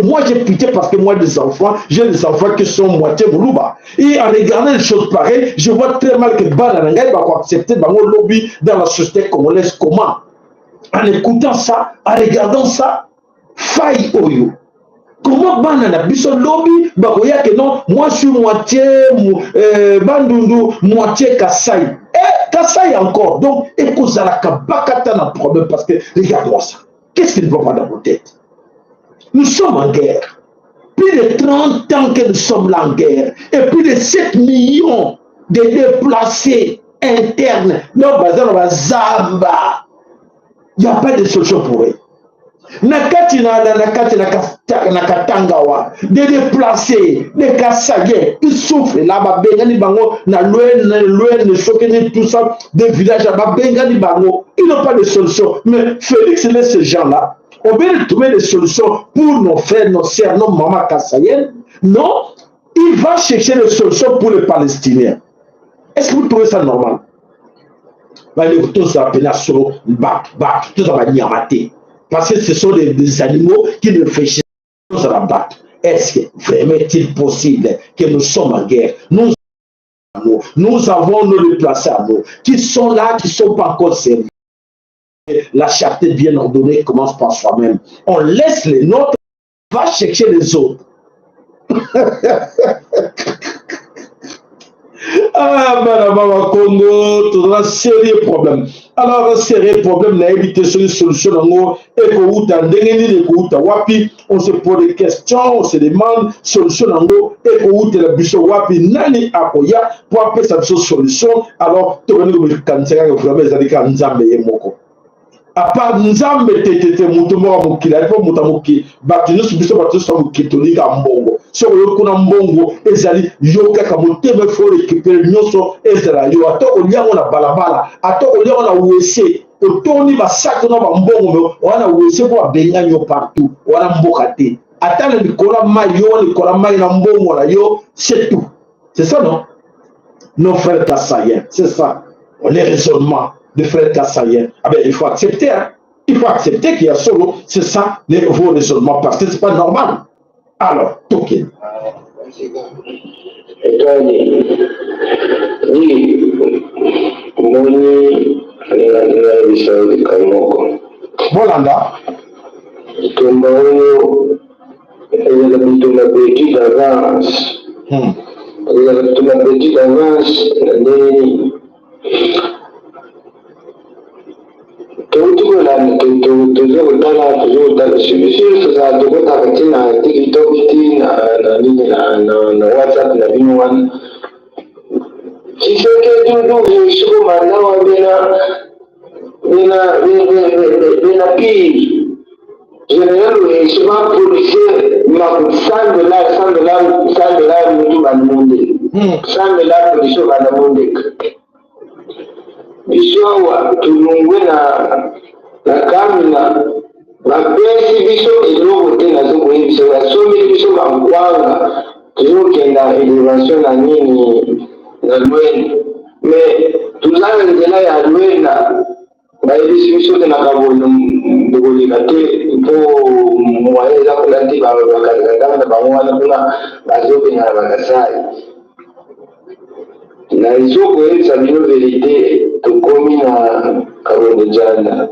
Moi j'ai pitié parce que moi j'ai des enfants qui sont moitié Moulouba. Et en regardant des choses pareilles, je vois très mal que Banananga va accepter dans le lobby dans la société congolaise. Comment? En écoutant ça, en regardant ça, faille Oyo. Comment Banana Biso lobby, bakoya que non, moi je suis moitié Bandundu, moitié Kassai. Et Kassai encore. Donc, écoute, ça la kabakata un problème parce que regarde-moi ça. Qu'est-ce qui ne va pas dans vos têtes? Nous sommes en guerre. Plus de 30 ans que nous sommes là en guerre. Et plus de 7 millions de déplacés internes. Nos bazar va Zamba. Il n'y a pas de solution pour eux. Nakati na Katangawa, des déplacés, des Kassagais, ils souffrent là-bas, Bengani Bango, na Louen, Chokene, tout ça, des villages là-bas, Bengani Bango, ils n'ont pas de solution. Mais Félix laisse ces gens-là. On veut trouver des solutions pour nos frères, nos sœurs, nos mamans kassayennes. Non, il va chercher des solutions pour les Palestiniens. Est-ce que vous trouvez ça normal? Tout ça, tout ça va niamater. Parce que ce sont des animaux qui ne réfléchissent pas à la battre. Est-ce que vraiment est-il possible que nous sommes en guerre? Nous nous. Nous avons nos déplacés à nous, qui sont là, qui ne sont pas encore servis. La charité bien ordonnée commence par soi-même. On laisse les nôtres, va chercher les autres. Ah, Madame Congo, tout un sérieux problème. Alors, un sérieux problème, n'a évité une solution. Et wapi, on se pose des questions, on se demande solution. Et que la biso wapi, nani akoya, pour appeler sa solution. Alors, tout le monde vraiment moko. À part Nzambe tete mutumo mukila il faut mutamuki batinusu biso batinusu mukitolika mbongo so yokuna mbongo ezali yoka kamuteme fo récupérer nyoso ezala yo atoko liango na balabala atoko liango na wese otoni basako na mbongo wana wese po benga nyo partout wana mboka te atale likola mai yo likola mai na mbongo na yo c'est tout. C'est ça non? Nos frères kassaïens, c'est ça les raisonnements de frères kassaïens. Ah ben, il faut accepter, hein. Il faut accepter qu'il y a solo, c'est ça vos raisonnements, parce que c'est pas normal. Alors, Token. Bolanda. Bisowa tulungwe na kamina bapesi biso eloko te nazokoyi biso basomi biso bankwanga tozokenda elevation na nini na lwena mais tozala nzela ya lwena bayebisi biso te na kabono bokoleka te mpo moye eza kola te bakazakatanga na bango wana mpona bazobenga na bakasai na ezokoyebisa bino verité tokomi na kabono jana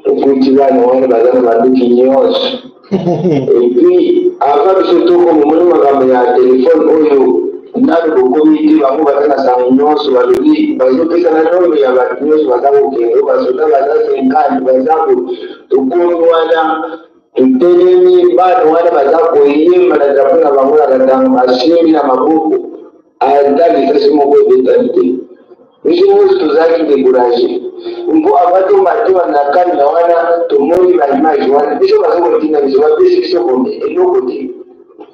tokuti bana wana baza na banduki nyonso epuis ava biso tokomomoni makambo ya telefone oyo nano bokomi te bango baza na sango nyonso balobi bazopesana nombre ya bato nyonso baza kokende basoda baza 50 bazako tokomi wana totelemi bana wana baza koyemba na drapo na bango na katango asimbi na maboko ata lisasi moko ebetani te biso nyonso tozalaki découragé mpo abatomba te wana kani na wana tomoni baimage wana biso bazokotinda biso bapesi biso konde eloko te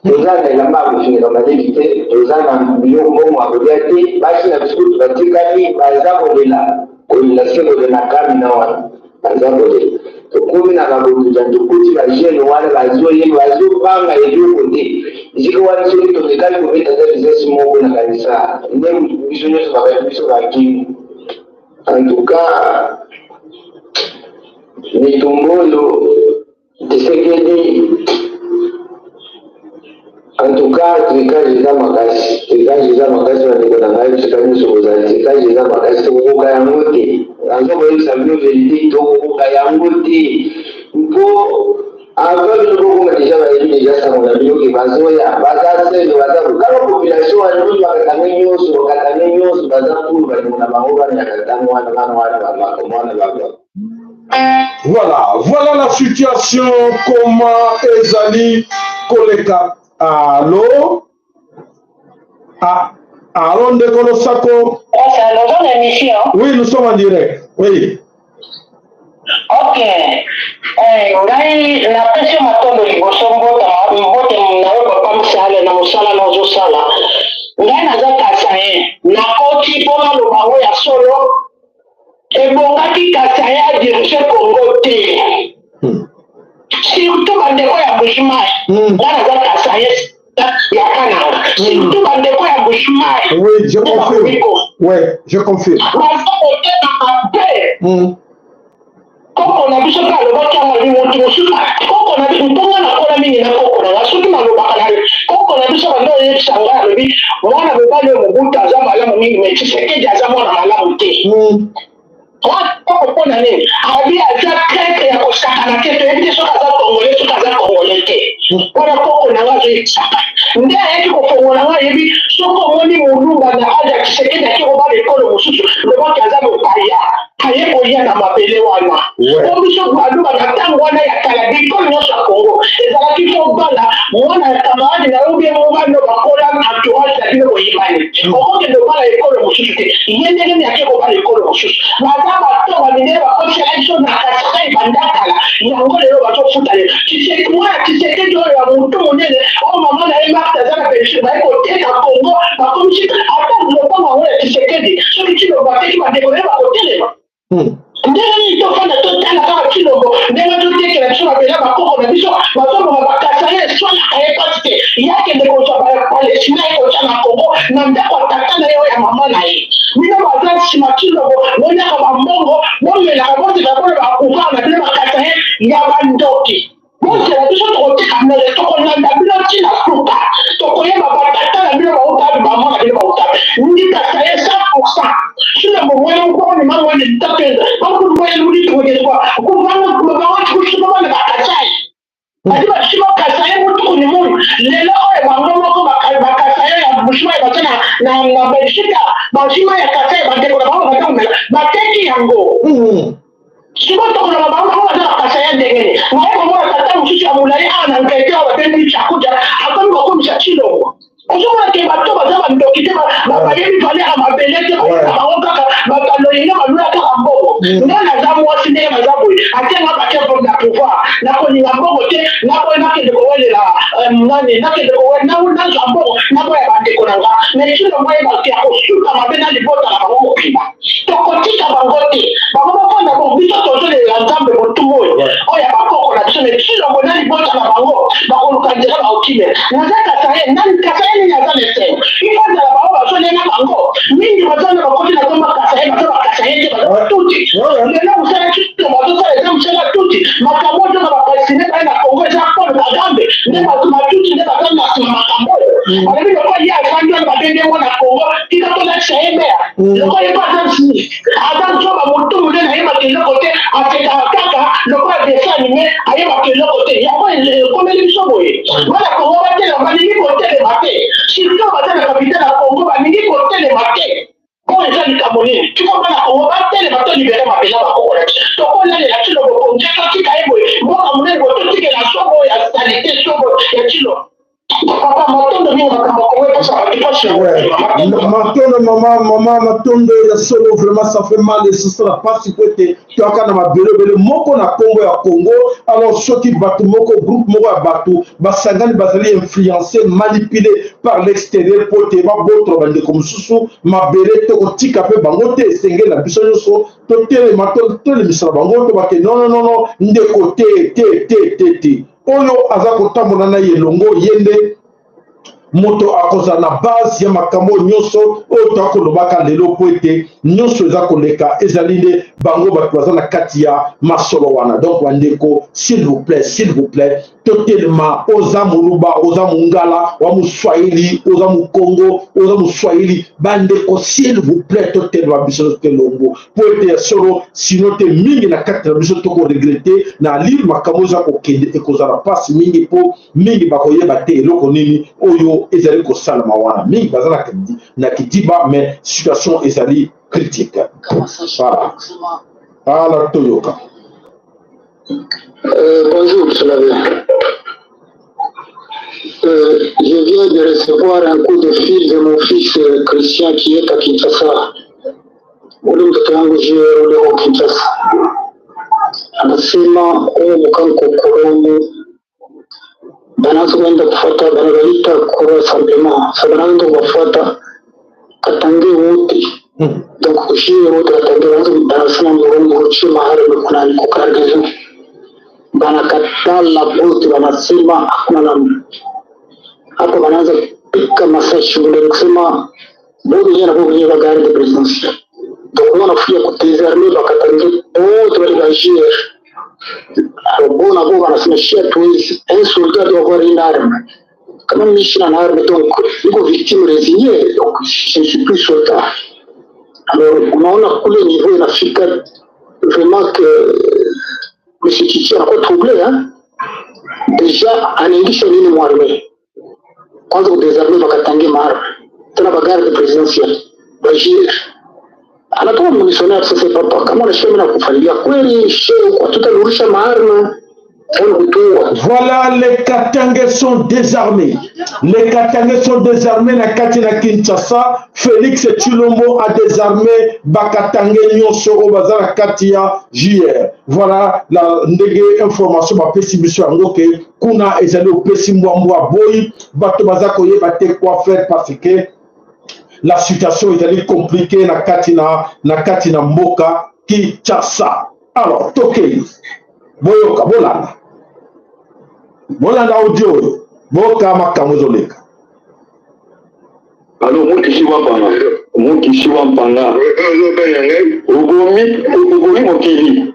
toza na elamba ya kofinga maleki te toza na biloko mbongo ya kolia te basi na biso batikali baza kolela se kolela kami na wana baza kolela tokomi na babokuza tokuti bagene wana bazoyeba bazobanga eloko te esika wana soki tolekali kobeta za lisasi moko na kanisa nde biso nyonso bakali biso bakimi en tout cas mitumbolo tisekedi en tout cas trikage eza makasi bandeko na ngai bisika nyonso kozala trikage eza makasi tokokoka yango te nazokoyebisa bino verité tokokoka yango te mpo ava bino kokoma deja bayebi deja sango na bino ke bazoya baza sele baza kaka population wana nyonso bakatange nyonso baza kulu bandeko na bango bana ya katango wana baba. Voilà la situation, comment ezali koleka. Allô? Allô, Ndekolo Sako? C'est à l'heure de l'émission. Oui, nous sommes en direct. Oui. Ok. Ngai na pression matondo liboso mbote nawe papa msala na musala na ozosala. Ngai naza kasaye. Nakoti mpona lobango ya solo. Ebongaki kasaye adirige Congo te. Surtout bandeko ya Bushimai. Là naza kasaye ya Kananga. Surtout bandeko ya Bushimai. Oui, je confirme. Oui, je confirme. Baza kote na mabe. koko na biso ka lo bakanga ni montu mosusu koko na biso ntonga na kola mingi na koko na soki na lo bakala koko na biso bando yebisanga lobi mwana mobali mobuta aza malamu mingi me Tshisekedi aza mwana malamu te koko mpona nini abi aza traite ya kosakana te toyebi te soki aza congolais soki aza congolais te mpona koko na nga azoyebisaka nde ayeki kofongola nga yebi soki omoni molumba na aja Tshisekedi aki kobala ekolo mosusu lobaki aza mopaya aye kolia na mabele wana po biso baluba na ntango wana ya kala bikolo nyonso ya Congo ezalaki kobala mwana ya kamarade na yobi mobano bakola entourage na bino boyibani okokende obala ekolo mosusu te ye ndenge miyake kobala ekolo mosusu baza bato bamindele bakosela biso na kasai bandakala yango lelo bazofuta lelo mwana Tshisekedi oyo ya motu monene oyo mama na ye Marthe aza na pension baye koteka Congo bakomisi ata lopango yango ya Tshisekedi soki kilo bateki bandeko naye bakotelema ndenge tofanda totala kaka kilongo ndenge totekela biso babela bakoko na biso bazoboma bakasana eswanaka ye pasi te yakende kozwa bapalestina ye kozwa na Congo na ndako atata na ye oyo ya mama na ye bino baza nsima kilongo bonyaka bambongo bomelaka bozela bona bakouvoir na bino bakasa ye ya bandoki bozela biso tokoteka mele tokolanda bino ntina suka tokoyeba batata na bino bautabi bamona bino bautabi ndikasa ye 100%. Sina mwana mkoni mama ni tapenda hapo mmoja rudi kwa kuvanga kwa kushika na bakachai adiba shima kasai mtu ni mungu lelo oe bango moko bakasai ya bushima batana na Belgique bashima ya kasai bateko na bango batana bateki yango sima to na bango kwa na kasai ndengene ngao mwana tata mshishi amulai ana nkaita watendi chakuja hapo ngoko mshachilo ozomona ke bato baza bandoki te bayebi vale ya mabele te bango kaka bakaloyinga balula kaka mbongo nde naza mwasi ndenge naza boye atenga bake na pouvoir nakolinga mbongo te nakoye nakende kowelela nani nakende nazwa mbongo nakoya bandeko na nga mais kilo moye bake ya kosuka mabe na libota na bango mokima tokotika bango te bango bafanda bo biso tozolela nzambe motumu oyo oyo ya bakoko na biso mais kilo moye na libota na bango bakoluka nzela baokime naza kasaye nani kasaye nini aza leseng ifazala bango bazolena bango mingi bazana bakoti na zoma kasaye baza bakasaye te baza batuti lelo mosala kilo bazosala eza mosala tuti makambo oyo na bapalestine baye na Congo eza Paul Kagame nde batuti nde baza na nsima makambo oyo alebi loko ye afandi wana babende ngo na Congo tika tolakisa ye meya loko ye mpo aza nsimi aza nzoba motumu nde nayebaka eloko te atekaka kaka loko ya dessin anime ayebaka eloko te yango ekomeli biso boye bana Congo batela balingi kotelema te surtout baza na kapitale ya Congo balingi kotelema te oyo eza likambo nini tiko bana Congo batelema to libere mapela bakokola tokonalela kilo bokonje totika ye boye mboka monene boye totikela sobo ya salite sobo ya kilo papa matondo mingi makambo Congo etosa bakipasi matondo mama matondo ya solo vraiment ça fait mal et ce sera pas si côté tu as kana mabele moko na Congo ya Congo alors soki bato moko groupe moko ya bato basangani bazali influencé manipulé par l'extérieur pour te ba botro bande comme susu mabele to kotika pe bango te senge na biso nyonso to tele mato to le misala bango to bake non ndeko te oyo aza kotambola na yelongo yende moto akozala na base ya makambo nyonso oyo toakolobaka lelo po ete nyonso eza koleka ezali nde bango bato baza na kati ya masolo wana donc bandeko s'il vous plaît totelema oza moluba oza mongala wa moswahili oza mokongo oza moswahili bandeko s'il vous plaît totelema biso telongo po ete solo sino te mingi na kati na biso tokoregrete na lire makambo eza kokende ekozala mpasi mingi mpo mingi bakoyeba te eloko nini oyo ezali kosalama wana mingi baza na kidiba mais situation ezali critique voilà toyoka bonjour monsieur l'abbé. Je viens de recevoir un coup de fil de mon fils Christian qui est à Kinshasa. Ule mtoto wangu jiwe ule wa Kinshasa anasema huo mkango kurongo banaanza kwenda kufuata banaita kwa simplement sa banaanza kufuata katange wote donc kushia wote katange wanza banasema mrongo kuchia mahali kuna kukargezo banakatala wote wanasema hakuna namna hapo wanaanza pika masaa shule kusema bodi ya bodi ya gari de presidential Donc, on a fait un désarmé, donc, autre réagir. Alors, bon, on a fait un soldat doit avoir une arme. Quand même, Michel a une arme, donc, une victime résignée, donc, je ne suis plus soldat. Alors, on a coulé le niveau de l'Afrique, vraiment que M. Titi a pas troublé, hein. Déjà, en English, il y a une armée. Quand vous désarmez, vous avez une arme. C'est la bagarre présidentielle. Agir. Anatoa mmissionnaire sasa papa kama unasema na kufalia kweli sheo kwa tutarudisha maarma. Voilà, les Katangais sont désarmés. Les Katangais sont désarmés na Katina Kinshasa. Félix Tshilombo a désarmé Bakatangais Nyonsoro Bazara Katia JR. Voilà la ndege information ba pessimission ngoke kuna ezali au pessimwamwa boy bato bazako yeba te quoi faire parce que la situation est compliquée na Katina Mboka Kinshasa. Alors Tokei boyoka bolanda bolanda audio boka makamuzoleka. Alors mon kishiwa mpanga ugomi mokili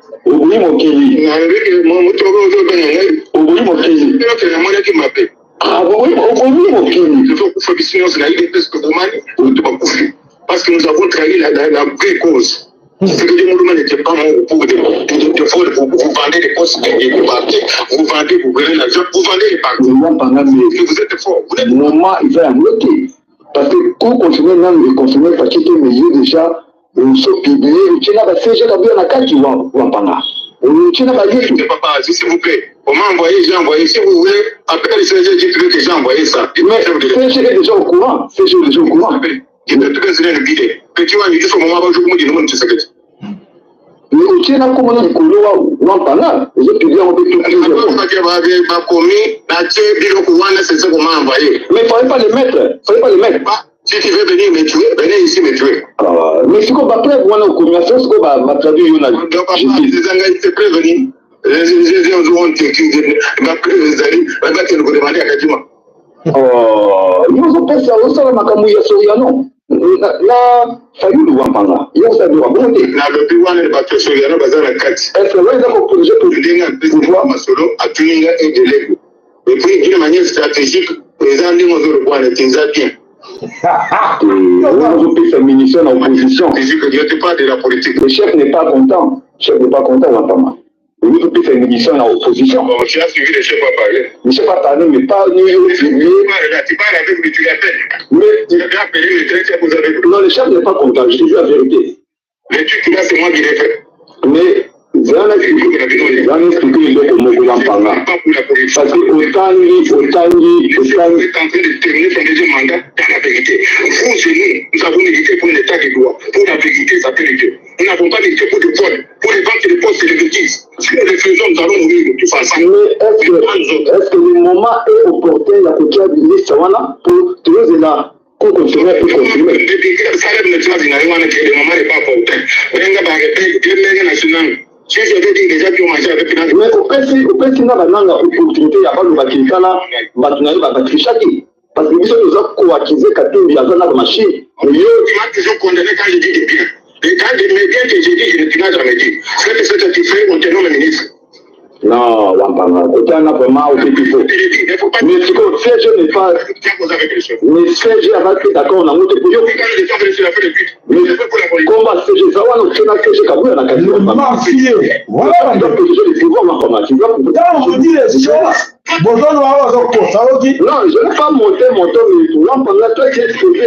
parce que nous avons trahi la vraie cause. C'est que les mouvements n'étaient pas pour de vol, vous vendez des postes de parti, vous vendez, vous prenez l'argent, vous vendez les partis. Vous êtes fort. Moment, il va bloquer. Parce que quand on continue de consommer, parce que les déjà, on se publie, tu n'as pas fait, j'ai bien la carte, tu vas pas. Tu n'as pas dit. Papa, s'il vous plaît, on m'a envoyé, j'ai envoyé. Si vous voulez, après les CG, j'ai trouvé que j'ai envoyé ça. Mais CG est déjà au courant. CG est déjà au courant. Je ne peux pas le guider. Petit one, il faut moment où je me dis, non, tu sais que. Mais au Tchèque, comment on dit, non, pas là. Les autres pays ont fait tout. Mais il ne fallait pas les mettre. Si tu veux venir me tuer, venez ici me tuer. Mais si on va prévenir, on a commis à ce qu'on va traduire. C'est prévenir. Les gens ont été nous avons fait ça aussi, non. Là, ça y est, nous avons il y a ça nous avons monté. Le pouvoir n'est pas que sur le bazar à 4. Est-ce que là, ils ont proposé pour pouvoir Masolo à Tuninga et de l'Aigle. Et puis, d'une manière stratégique, les gens disent qu'on doit le tenir bien. Nous avons fait féminisation en opposition. Je dis que Dieu ne pas de la politique. Le chef n'est pas content. Le chef n'est pas content, Wantama. Nous avons fait féminisation en opposition. Bon, tu as suivi le chef à parler. Le chef a parlé, mais pas nous. Tu parles avec lui, tu l'appelles. Mais tu as appelé le directeur que vous avez. Non, le chef n'est pas content, je te dis la vérité. Les trucs là, c'est moi qui l'ai fait. Mais j'en ai expliqué le Mogolan Panga. Parce que autant vous êtes en train de terminer son deuxième mandat dans la vérité. Vous et nous avons milité pour un état de droit. Pour la vérité, ça fait le Dieu. Nous n'avons pas milité pour le vol, pour les ventes et les postes et les bêtises. Si nous les faisons, nous allons mourir de toute façon. Mais est-ce que le moment est opportun, il y a quelqu'un de l'Istawana pour trouver là? Ça le moment n'est pas opportun. Si j'avais dit déjà qu'ils ont mangé avec la mais au PC, n'a pas l'opportunité, il n'y a pas le Bakirika là, Batunaï va Batrichaki. Parce que nous avons co-accusé Katumbi dans la machine. Tu m'as toujours condamné quand j'ai dit des biens. Et quand des médias que j'ai dit, je ne t'ai jamais dit. Ce que tu fais, on te nomme le ministre. Non, Wampama, autant vraiment au petit peu. Mais ce qu'on fait, je n'ai pas. Mais CG a pas fait d'accord, on a monté pour eux. Mais comment CG, ça va, nous sommes CG Kabou, on a quasi. Le mafieux. Voilà. Donc, je les pouvoirs, Wampama. Quand on dit les choses, bon, ça non, je n'ai pas monté mon temps, mais Wampama, toi, tu es exposé.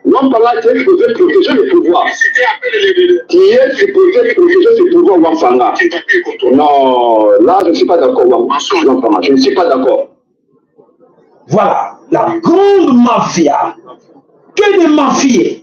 Wampama, tu es exposé protéger le pouvoir. Tu es supposé protéger ce pouvoir, Wampama. Non. Là, je ne suis pas d'accord. Je ne suis pas d'accord. Voilà, la grande mafia. Quel est mafieux?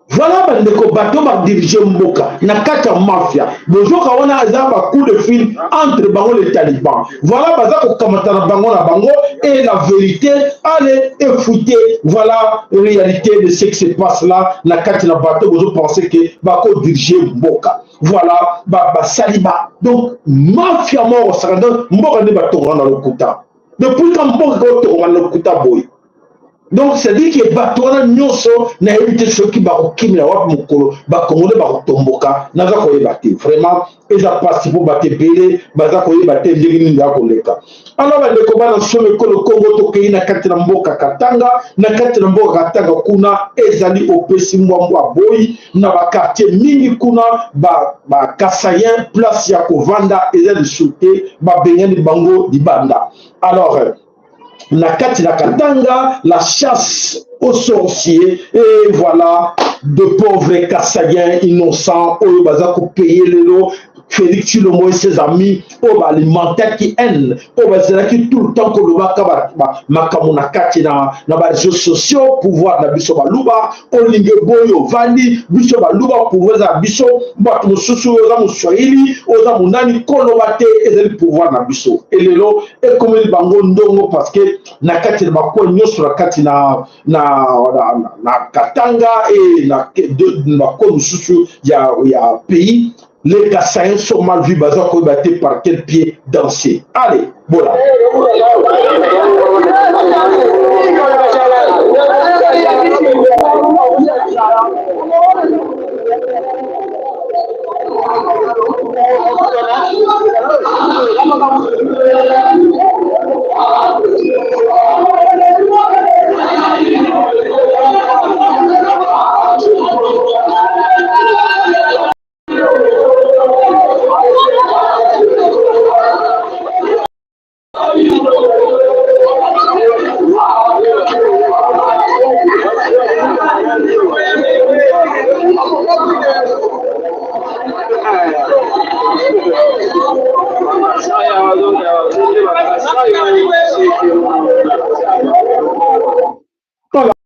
Voilà, le bateau va diriger Mboka. Il n'y a qu'à mafia. Le jour où on a un coup de fil entre Bango et les talibans. Voilà, Bango et la vérité, allez écouter. Voilà la réalité de ce qui se passe là. La carte de bateau, vous pensez que Bako diriger Mboka. Voilà, Saliba. Donc, mafia mort, ça rend Mboka ne va pas dans le Kuta. Depuis quand Mboka va dans le Kuta, boy. Donc c'est-à-dire que batona nyoso na éviter ceux qui ba okimila wa mukolo ba kongole ba tomboka na za ko yebate vraiment eza participer ba tebele ba za ko yebate ndenge nda koleka. Alors ba ndeko bana some ko le Congo to kei na kati na mboka Katanga na kati na mboka Katanga kuna ezali opesi mbwa boy na ba quartier mingi kuna ba Kasayen place ya kovanda ezali souté ba bengani bango di banda. Alors na kati na Katanga, la chasse aux sorciers, et voilà, de pauvres Kassayens innocents, où ils vont payer les lots, Félix Chilomo et ses amis, où alimentaire qui haine, où qui tout le temps que le makamuna kati na réseaux sociaux, pouvoir na biso baluba, on linge boyo vandi, biso baluba pouvoir na biso, batu mususu oza muswahili, oza munani kolobate, et le pouvoir na biso. Et les lots, et comme il bango ndongo parce que na kati na bakwa nyoso na kati na Katanga et na bakwa mususu ya pays. Les Kassayens sont mal vus, par quel pied danser. Allez, voilà.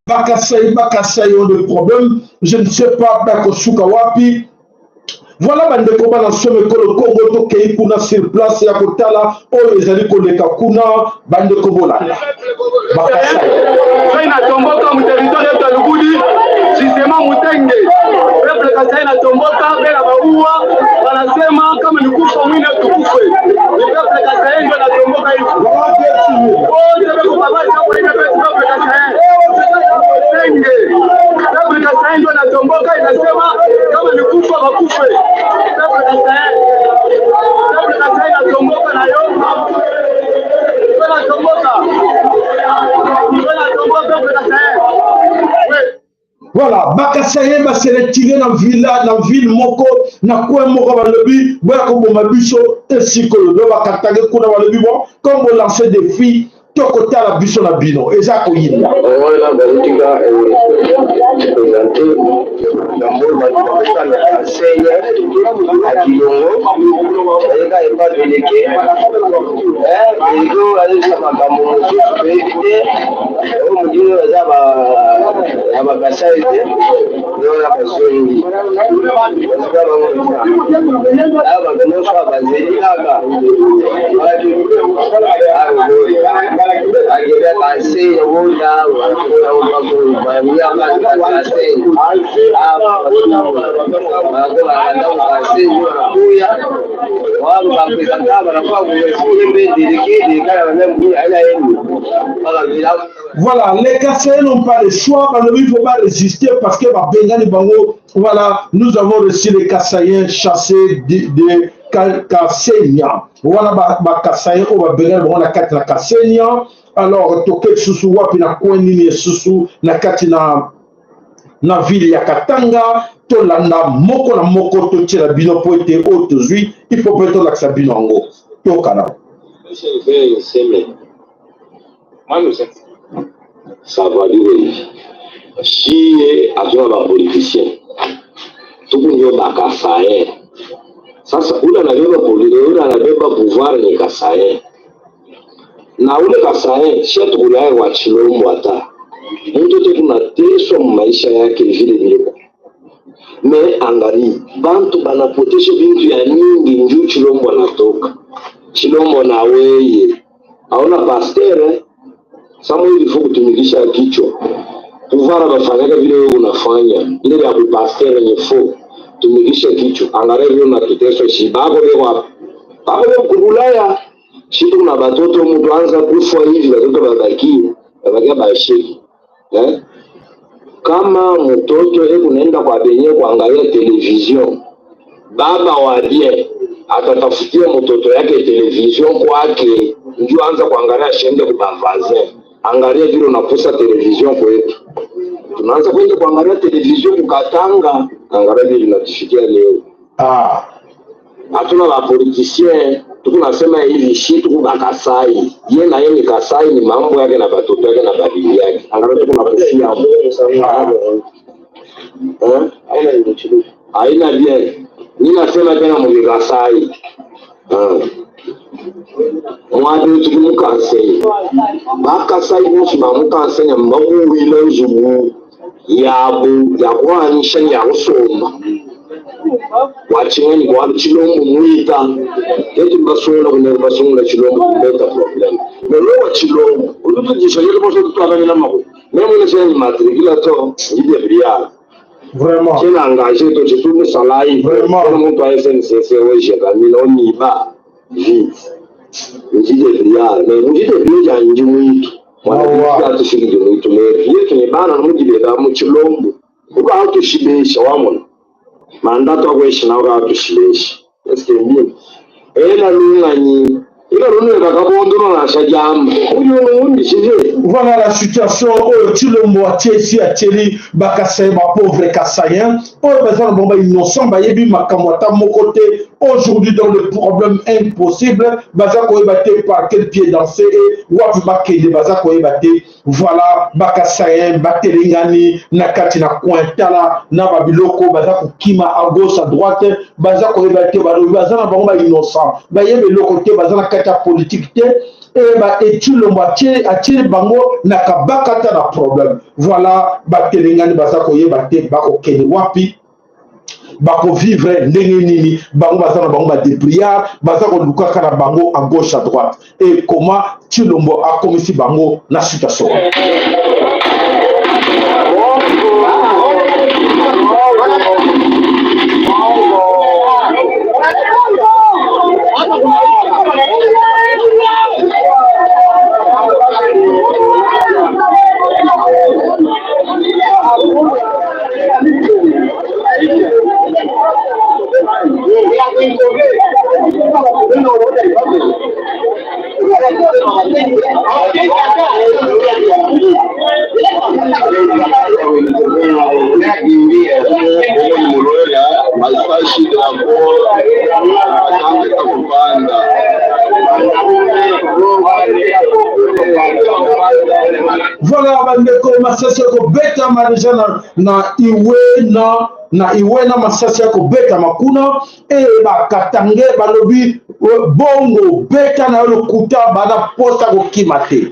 Bakasai ont des problèmes, je ne sais pas, Bakosuka Wapi. Voilà, bande de combat dans ce que le Congo to kei kuna sur place ya kotala, oh les amis koleka kuna, bande de Kobola. Bakasai. Ça ina tomboka mu territoire ya Lubudi, justement mutenge. Peuple Kasai na tomboka bela baua, wanasema kama ni kufa mwini tukufe. Peuple Kasai ndio na tomboka hivi. Oh, sema kwa baba hapo ina peuple Kasai. Mutenge. Peuple Kasai ndio na tomboka inasema kama ni kufa bakufe. Peuple Kasai. Peuple Kasai na tomboka na yo. Bela tomboka. Voilà, Bakasaye va se retirer dans la ville moko, na quoi moko va le but, boya comme mabiso, ainsi que le doba Katanga kuna va le but bon, comme on lance des défis, côté à la biso na bino, et ça koyi. Voilà, Barutika est présenté dans le monde de enseigne à Kilongo, il n'est pas délégué, il doit aller sur ma caméra, pour éviter, on me dit, il y a ma cassette, il y a la personne, voilà, les Kassayens n'ont pas le choix, il ne faut pas résister parce que voilà, nous avons reçu les Kassayens chassés de Kassenya. Voilà, les Kassayens, on va bénir la carte de Kassenya. Alors, toke susu wapi na kwenini susu na kati na ville ya Katanga, to landa moko na moko to tira bino po ete o tozui, il faut peut-être laksa bino ango. To kana. Ça va dire, si azo ba politicien, tout le monde ba Kasaye. Sasa ula na beba politicien, ula na beba pouvoir ni Kasaye. Na ule Kasaye, shetu kulaye wa Chilombo ata. Mtoto tunateswa maisha yake vile vile. Me angali, bantu banapotesha bintu ya nyingi njuu Chilombo anatoka. Chilombo na weye. Aona pastere, Samuel il faut kutumikisha kichwa. Pouvoir bafanyaka vile wewe unafanya. Ile ya pastere ni fo. Tumikisha kichwa. Angalia vile unateswa shibabo lewa. Babo kubulaya. Shitu na batoto mtu anza kufa hivi batoto babaki bashiki Kama mtoto kunaenda kwa benye kuangalia television, baba waliye atatafutia mtoto yake television kwake, ndio anza kuangalia shende kubavaze. Angalia vile unapusa television kwetu. Tunaanza kwenda kuangalia television kukatanga, angalia vile tunatifikia leo. Hatuna la politicien, tunasema hivi shit tuko Kasai. Yeye na yeye Kasai ni mambo yake na watoto yake na bibi yake. Angalia tunapofia hapo. Haina bien. Ninasema tena Mkasai. Mwadu tukimukasei. Bakasai bosi bamukasenya mbabu ilanzubu yabu yakwanisha yakusoma. Wachingani kwa chilombo muita eti basonga kuna basonga chilombo kuleta problem. Melo chilombo ulutujisha yele boso tutwabana na mako. Memo ne sema matrikula to ngide bria. Vraiment. Kena engagé to chitu salai. Vraiment. Kwa mtu wa SNCC weje kamila oniba. Vite. Ngide bria. Ngide bria nje muitu. Wana tushiriki muitu mwe. Yetu ni bana mujide da mu chilombo. Uko auto shibesha wamona. Mandato kweshi na watu shileshi. Eske mbili. Ela lunganyi. Ila lunga kakabondoro na shajamu. Uyo ngundi shije. Voilà la situation où Chilombo a tiesi a tieli Bakasai ma pauvre Kassayen. Oh besoin bon innocent ba yebi makamwata mon côté. Aujourd'hui dans le problème impossible, baza ko ebate par quel pied danser et wapi bakende baza ko ebate. Voilà Bakasai batelingani nakati na cointala na babiloko baza ko kima à gauche à droite baza ko ebate baza na bango ba innocent. Ba yebe le côté baza na kata politique te. Et tu le moitié attirer bango nakabakata na problème. Voilà batelingani baza ko yebate bako kene wapi bako vivre ndenge nini bango baza na bango ba débriard baza ko lukaka na bango à gauche à droite. Et comment Chilombo a commis bango na situation. Voilà, bandeko masasi ko beta marija na iwe na masasi ko beta makuna e bakatange balobi bongo beta na le kuta bana posta ko kimate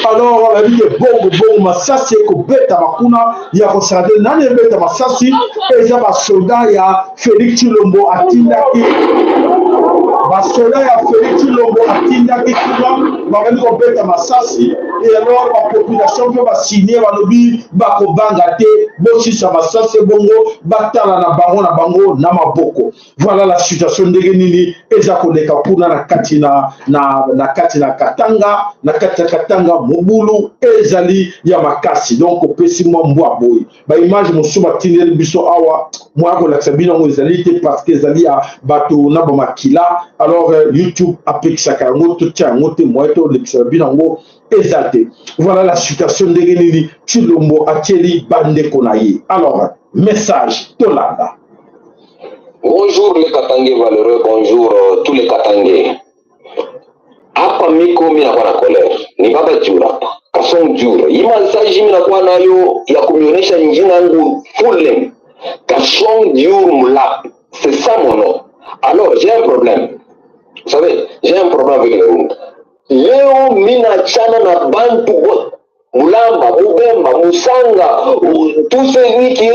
alors la vie bongo masasi ko beta makuna ya ko sade nani beta masasi e za ba soldat ya Félix Chilombo atindaki basoda ya Félix Chilombo atindaki kuna bakali ko beta masasi et alors la population peut va signer balobi bako banga te bosisa masasi bongo batala na bango na maboko. Voilà la situation ndenge nini eza koleka kuna na kati na kati na Katanga mobulu ezali ya makasi donc opesi mwa mbwa boy ba image mosuba tindeli biso awa mwa ko laksa bino ezali te parce que ezali ya bato na ba makila. Alors YouTube apekisa kango to tyango te mwa to laksa bino exalté. Voilà la situation de Genili Chilombo Atieli Bandeko Naye. Alors, message Tolanda. Bonjour les Katangais valeureux, bonjour tous les Katangais. Hapa miko mina kwa na kolera. Ni baba jura. Kasong jura. Hii message mina kwa nayo ya kumionesha njina yangu full name. Kasong jura mulap. C'est ça mon nom. Alors, j'ai un problème. Vous savez, j'ai un problème avec le Rwanda. Leo mina chana na bantu Mulamba, Mubemba, Musanga, tous ceux qui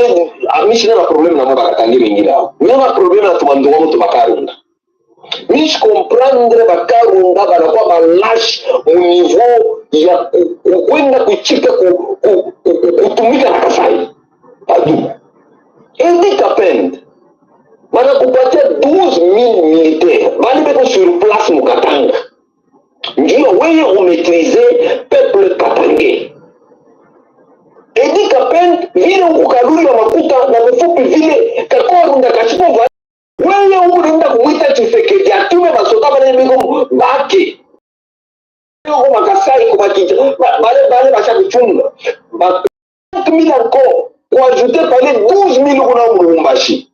amishina na problème na mwaka Katangais mingine hao. Mina na problème na tumandu wa mtu Bakarunda. Mish comprendre Bakarunda banakuwa balash mu niveau ya kwenda kuchika kutumika na Kasai. Adu. Indi kapende. Bana kupatia 12,000 militaires. Bali beko sur place mu Katanga. Ndio wewe umaîtriser peuple Katanga. Katange. Edi Kapende vile ukukaluli wa makuta na mfupi vile kakoro ndakashipova wewe unaenda kumwita Tshisekedi atume basoda bale mingo bake yoko makasai kumakija bale basha kuchunga ba 5000 encore pour ajouter pale 12000 kuna Lubumbashi.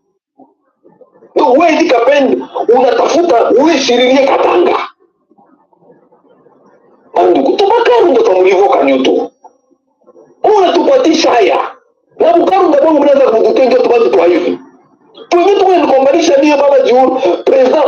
Donc wewe Edi Kapende unatafuta wewe shiririe Katanga banduku tubakaru ndo kamulivo kanyoto unatupatisha haya na bukaru ndo bongo mnaanza kututenga tubaki tu hivi tuwe tunakombanisha ndio baba juu president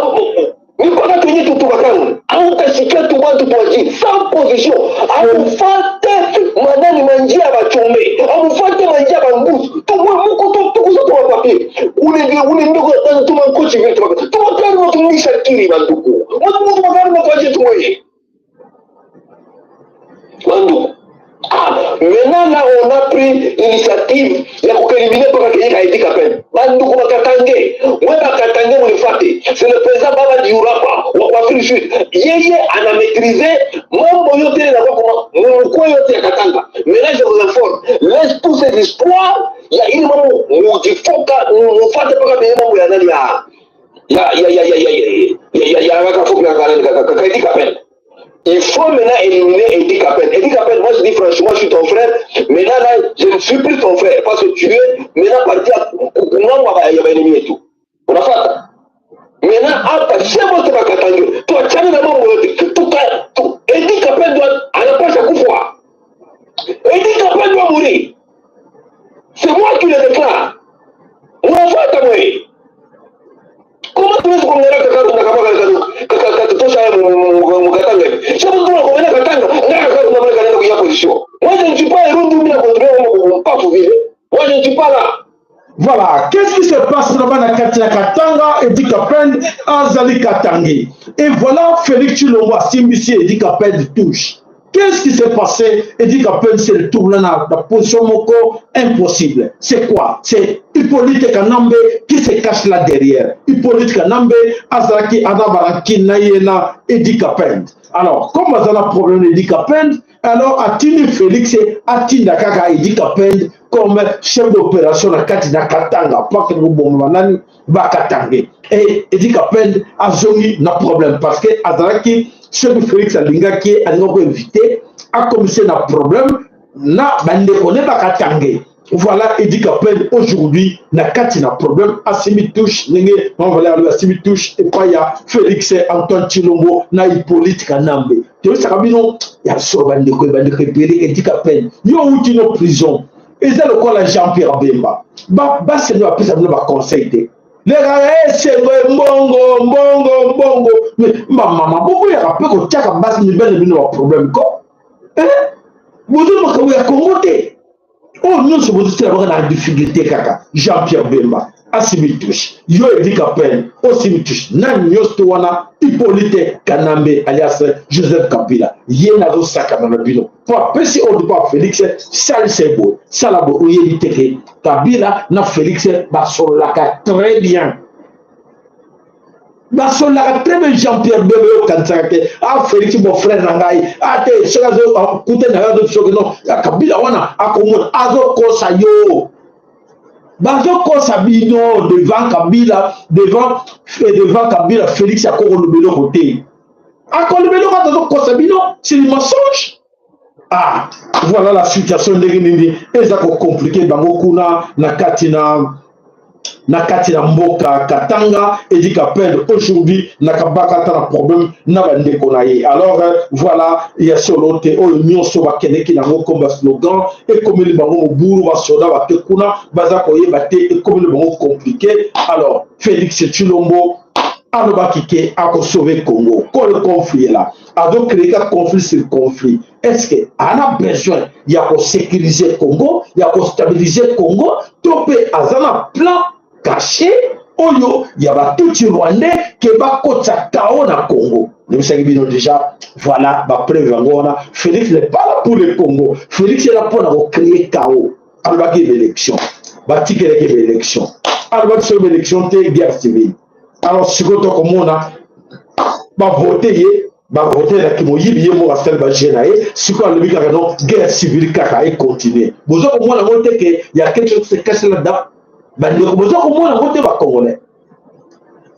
ni kwa kwenye tutubakaru au tashikia tu watu tuaji sans position au fate manani manjia bachombe au fate manjia bambusu tuwe mko tukuza kwa papier ule ndio tuma kochi vitu tubakaru tunisha kiri banduku watu tubakaru mtwaje tuwe banduku. Maintenant là on a pris l'initiative ya kukeliminer mpaka Kenya Edi Kapende. Banduku bakatange, wewe bakatange mulifate. C'est le président Baba Diurapa wa Afrique du Sud. Yeye ana maîtriser mambo yote na kwa mkoa yote ya Katanga. Maintenant je vous informe, laisse tous ces espoirs ya ili mambo mujifoka mufate mpaka kwenye mambo ya nani ya wakafuka na Edi Kapende. Il faut maintenant éliminer Edi Kapende. Edi Kapende, moi je dis franchement, je suis ton frère. Maintenant là, je ne suis plus ton frère parce que tu es maintenant parti à Kunamba, il y avait ennemi et tout. On a fait. Maintenant, après, c'est bon, tu vas Katanga. Tu as tenu d'abord tout. Edi Kapende doit, à la place à Koufoua. Edi Kapende doit mourir. C'est moi qui le déclare. On a fait à moi. Comment tu veux qu'on ait la moi je ne suis pas héros du pas vivre. Moi je ne suis pas là. Voilà, qu'est-ce qui se passe là-bas dans Katanga, Edi Kapende, Azali Katangi. Et voilà, Félix Tshilombo, Simbisi, Edi Kapende touche. Qu'est-ce qui s'est passé? Edi Kapende, c'est le tour là, la position moko impossible. C'est quoi? C'est Hippolyte Kanambe qui se cache là derrière. Hippolyte Kanambe, Azaki, Adabaraki, Nayena, Edi Kapende. Alors, comme on a un problème d'Edi Kapende, alors Atini Félix Atini Kaka Edi Kapende comme chef d'opération à Katina Katanga, pas que nous bombons Bakatangé. Et Edi Kapende a zongi na problème parce que Azaki, chef de Félix Alinga qui a invité, a commencé un problème, na bande on est Bakatangé. Voilà, Edi Kapende aujourd'hui n'a Katina problème, Assimi touche, on va aller à Assimi touche, et pas il y a Félix Antoine Tshilombo, na Hippolyte Kanambe. Tu vois, ça va bien, il y a ce bande de repérer Edi Kapende. Il y a eu une prison. Et c'est le cas de Jean-Pierre Bemba. C'est nous appelons ça le conseil. Les gars, c'est mbongo. Mais maman, pourquoi il y a un peu que tu as un problème? Vous avez un Congo. Oh, nous sommes en difficulté, kaka. Jean-Pierre Bemba, Assimi touche. Yo Edi Kapende, Assimi touche. Nan Yostowana, Hippolyte Kanambe, alias Joseph Kabila. Yena do saka dans le bino. Pas si on ne pas Félix, ça c'est beau. Ça la beau, il y Kabila, na Félix, basolaka très bien. Basolaka très bien Jean-Pierre Bemba, Kansake. Ah, Félix, mon frère Nangaï. Ah, t'es, c'est la zone, écoutez, non. Kabila, wana, akomon, azo kosa yo. Bazo kosa bino, devant Kabila, devant Kabila, Félix, a le côté. C'est le mensonge. Ah, voilà la situation de Guinée. Et ça va compliquer. Bangokuna, Nakatina Mboka, Katanga, Edi Kapende. Aujourd'hui, Nakabaka a un problème. Alors, voilà, il y a sur l'autre, l'Union Sobakene qui n'a pas comme slogan. Et comme les bangos bourou, Soda, Batekuna, Bazakoye, Bate, et comme les bangos compliqués. Alors, Félix Tshilombo. Alobakike a sauvé Congo. Quand le conflit est là, a donc créé un conflit sur conflit. Est-ce qu'on a besoin, il y a pour sécuriser Congo, il y a pour stabiliser Congo, topé à un plan caché, il y a tout le Rwandais qui va côté Tao na Congo. Nous savons déjà, voilà, ma preuve, Félix n'est pas là pour le Congo. Félix est là pour créer Tao. Alobakike l'élection. Batike l'élection. Alobakike l'élection, c'est guerre civile. Alors, si vous avez voté, voter la kimoyibi yemo rastel ba jenae siko le bika non guerre civile kaka et continuer bozo ko mona monte que il y a quelque chose qui se cache là-dedans bozo ko mona monte ba congolais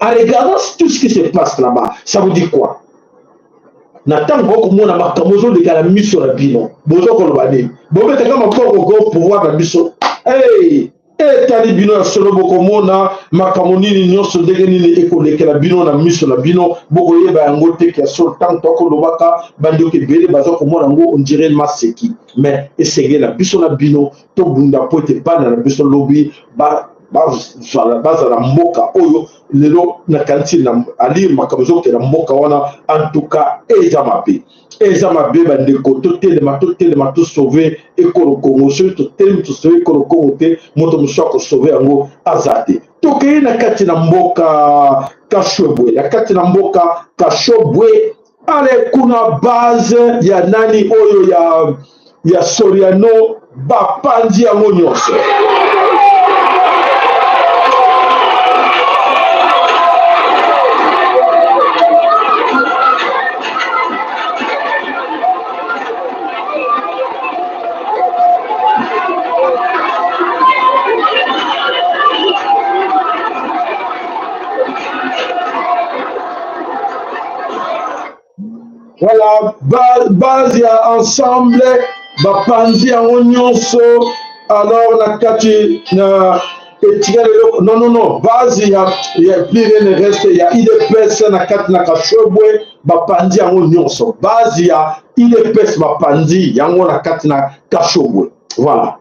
en regardant tout ce qui se passe là-bas ça vous dit quoi n'attend ko mona makamozo de la mission la bino bozo ko lobani bobe te kama ko pouvoir la mission hey etali bino ya solo bokomona makambo nini nyonso ndenge nini ekolekela bino na miso na bino bokoyeba yango te ya solo tant tokolobaka bandeko ebele baza komona yango ondire maseki mais esengela biso na bino tobunda po ete bana na biso lobi bazala mboka oyo lelo na kantine na alire makambo ezokotela mboka wana en tout cas eza mabe bandeko totelema tosauve ekolo kongo soki totelemi tosauve ekolo kongo te moto mosusu akosauve yango aza te tokei na kati na mboka kashobwe ale kuna base ya nani oyo ya Soriano bapanzi yango nyonso voilà base ya ensemble bapanzi yango nyonso alors na kati na non base ya plus rien ne reste ya IDPS na kati na Kashobwe bapanzi yango nyonso base ya IDPS bapanzi yango na kati na Kashobwe voilà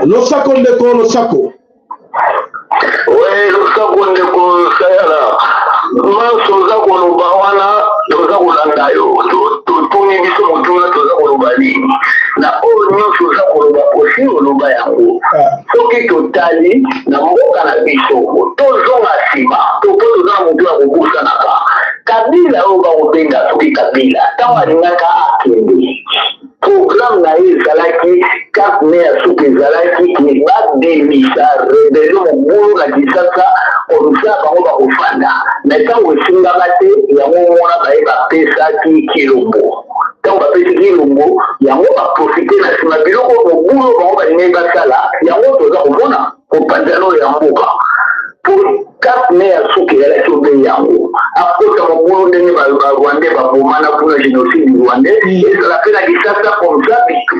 losako ndeko losako oui losako ndeko sayala maso za koloba wana toza kolanda yo totuni biso motuna toza koloba nini na oyo nyonso oza koloba osi oloba yango soki totali na mboka na biso tozonga nsima po toza na motu ya kobusanaka kabila oyo bakobenga soki kabila ntango alingaka akende programme na ye ezalaki karte ne ya suki ezalaki bademisa rebelio mobulu na kisasa komisa bango bakofanda na ntango esingaka te yango mona baye bapesaki kilombo ntango bapesi kilombo yango baprofite na nsima biloko mobulu bango balingai basala yango toza komona kopanzano ya mboka karte ne ya suki ezalaki obe yango akota mobulu ndenge barwandais babomana kuna génocide rwandais ezala mpe na kisasa komsa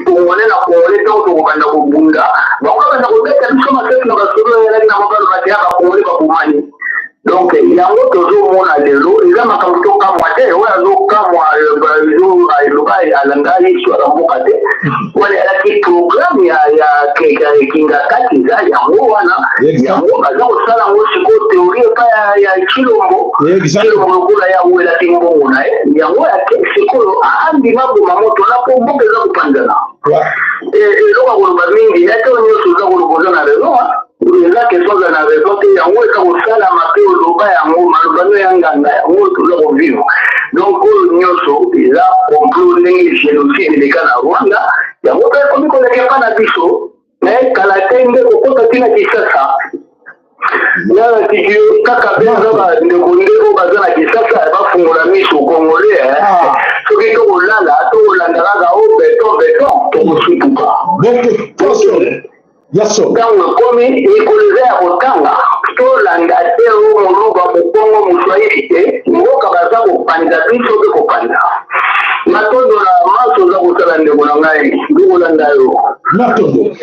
kongole na kongole ntango tokobanda kobunda bango banda kobeta biso masasi na basolo ezalaki na mobalo bateya bakongole babomani donc yango tozomona lelo eza makambo tokamwa te oyo azokamwa eloba alanga histoire ya mboka te wana ezalaki programme ya kinga kati eza yango wana yango baza kosala yango sikoyo teorie epa ya kilombo lokola ya welaki mbongo na ye yango sikoyo andima boma moto wana po mboka eza kopanzana eloko akoloba mingi ate oyo nyonso oza koloba oza na raison eza question za na raison te yango eza kosalama mpe oloba yango malobano ya nganga yango toza kovivre donc oyo nyonso eza complot ndenge génocide eleka na rwanda yango mpe ekomi koleka mpa na biso naye kala te nde kokota ntina kisasa yana tikio kaka mpe aza bandeko nde oyo baza na kisasa bafungola miso congolais soki tokolala tokolanda kaka o beton tokosutuka ntango ekomi ekoleza ya kotanga tolanda te o moluba mokongo moswahili te mboka baza kopanza biso mpe kopanza matondo na maso oza kosala ndeko na ngai ndikolanda yo matondo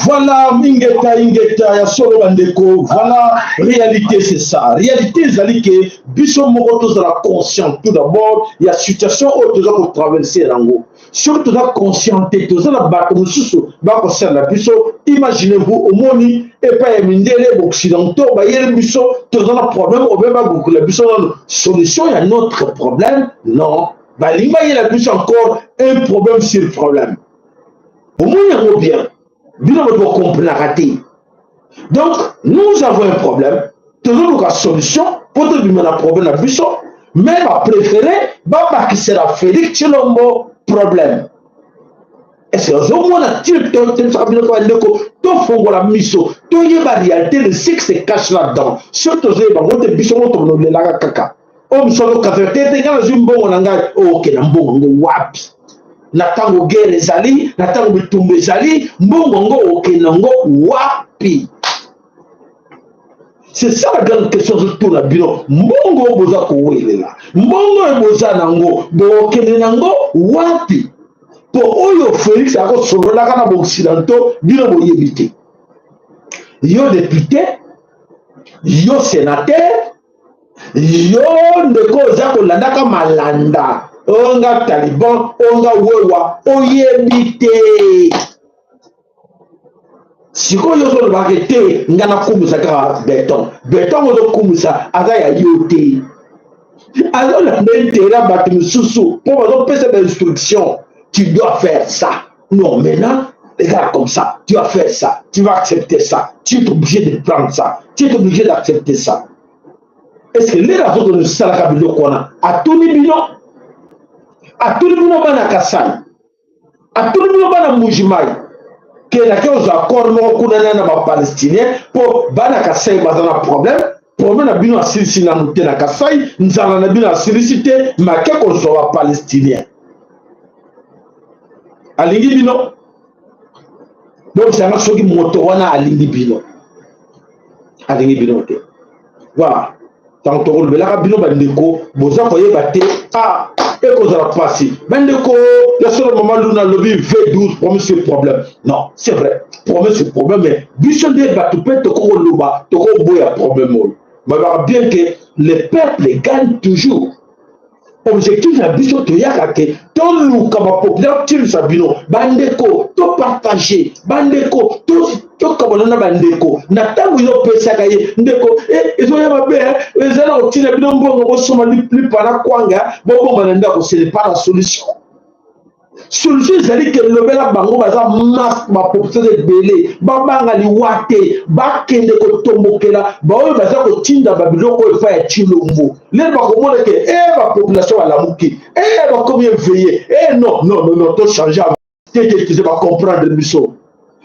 voilà ingeta ya solo bandeko voilà réalité c'est ça réalité ezali ke biso moko tozala conscient tout d'abord ya situation oyo toza kotraverse yango soki toza conscient te toza na bato mosusu bakosala biso imaginez-vous omoni epai ya mindele baoccidentaux bayeli biso toza na problème obe bagukula biso nano solution ya notre problème non balingi bayela biso encore un problème sur problème omoni yango bien bino bato bakomprenaka te donc nous avons un problème tozoluka solution po tobima na problème na biso mais bapréféré babakisela Félix Tshilombo problème est-ce que ozomona tilisaka bino to bandeko tofongola miso toyeba réalité de ce qui se cache là-dedans soki tozoyeba ngo te biso ngo tobolelaka kaka Omsolo kafete ngana zimbongo nanga oke na mbongo ngo wapi. Na tango guerre ezali, na tango bitumbu ezali, mbongo ngo oke na ngo wapi. C'est ça la grande question de tout la bino. Mbongo boza ko welela. Mbongo boza nango, bo kene nango wapi. Po oyo Félix ako solola kana bo occidentaux bino bo yebite. Yo député, yo sénateur, yo ndeko za ko landaka malanda. Onga Taliban, onga wewa, oyebite. Siko yo so ba rete ngana kumusa ka béton ozo kumusa aga ya yote alors la mentera batu susu pour ba pesa d'instruction tu dois faire ça non maintenant regarde comme ça tu vas faire ça tu vas accepter ça tu es obligé de prendre ça tu es obligé d'accepter ça est-ce que les raisons de ça la kabilo kona a tout ni bino bana kasai a tout ni bino bana mujimai que la cause accord non kunana na ba palestinien pour bana kasai bazana problème na bino asisi na nute na kasai nzala na bino asilicité ma ke ko so ba palestinien alingi bino donc ça marche qui moto wana alingi bino te voilà tant to le la bino bandeko boza ko yeba te ah et cause la passé bandeko la seule moment luna lobby V12 promet ce problème non c'est vrai promet ce problème mais biso de batupé to ko loba to ko boya problème mais bien que les peuples gagnent toujours objectif la biso to yaka ke to luka ba population sabino bandeko to partager bandeko to kabona bandeko na tangu yo pesa kaye ndeko ezo ya mabe ezala otina bino mbongo bo soma li para kwanga bo bana ndako c'est pas la solution c'est que le bela bango baza masse ma population de belé babanga li wate bakende ko tombokela ba oyo baza ko tinda babiloko efa ya chilombo le ba ko mona ke ba population ala muki ba combien veiller non to changer tu pas comprendre biso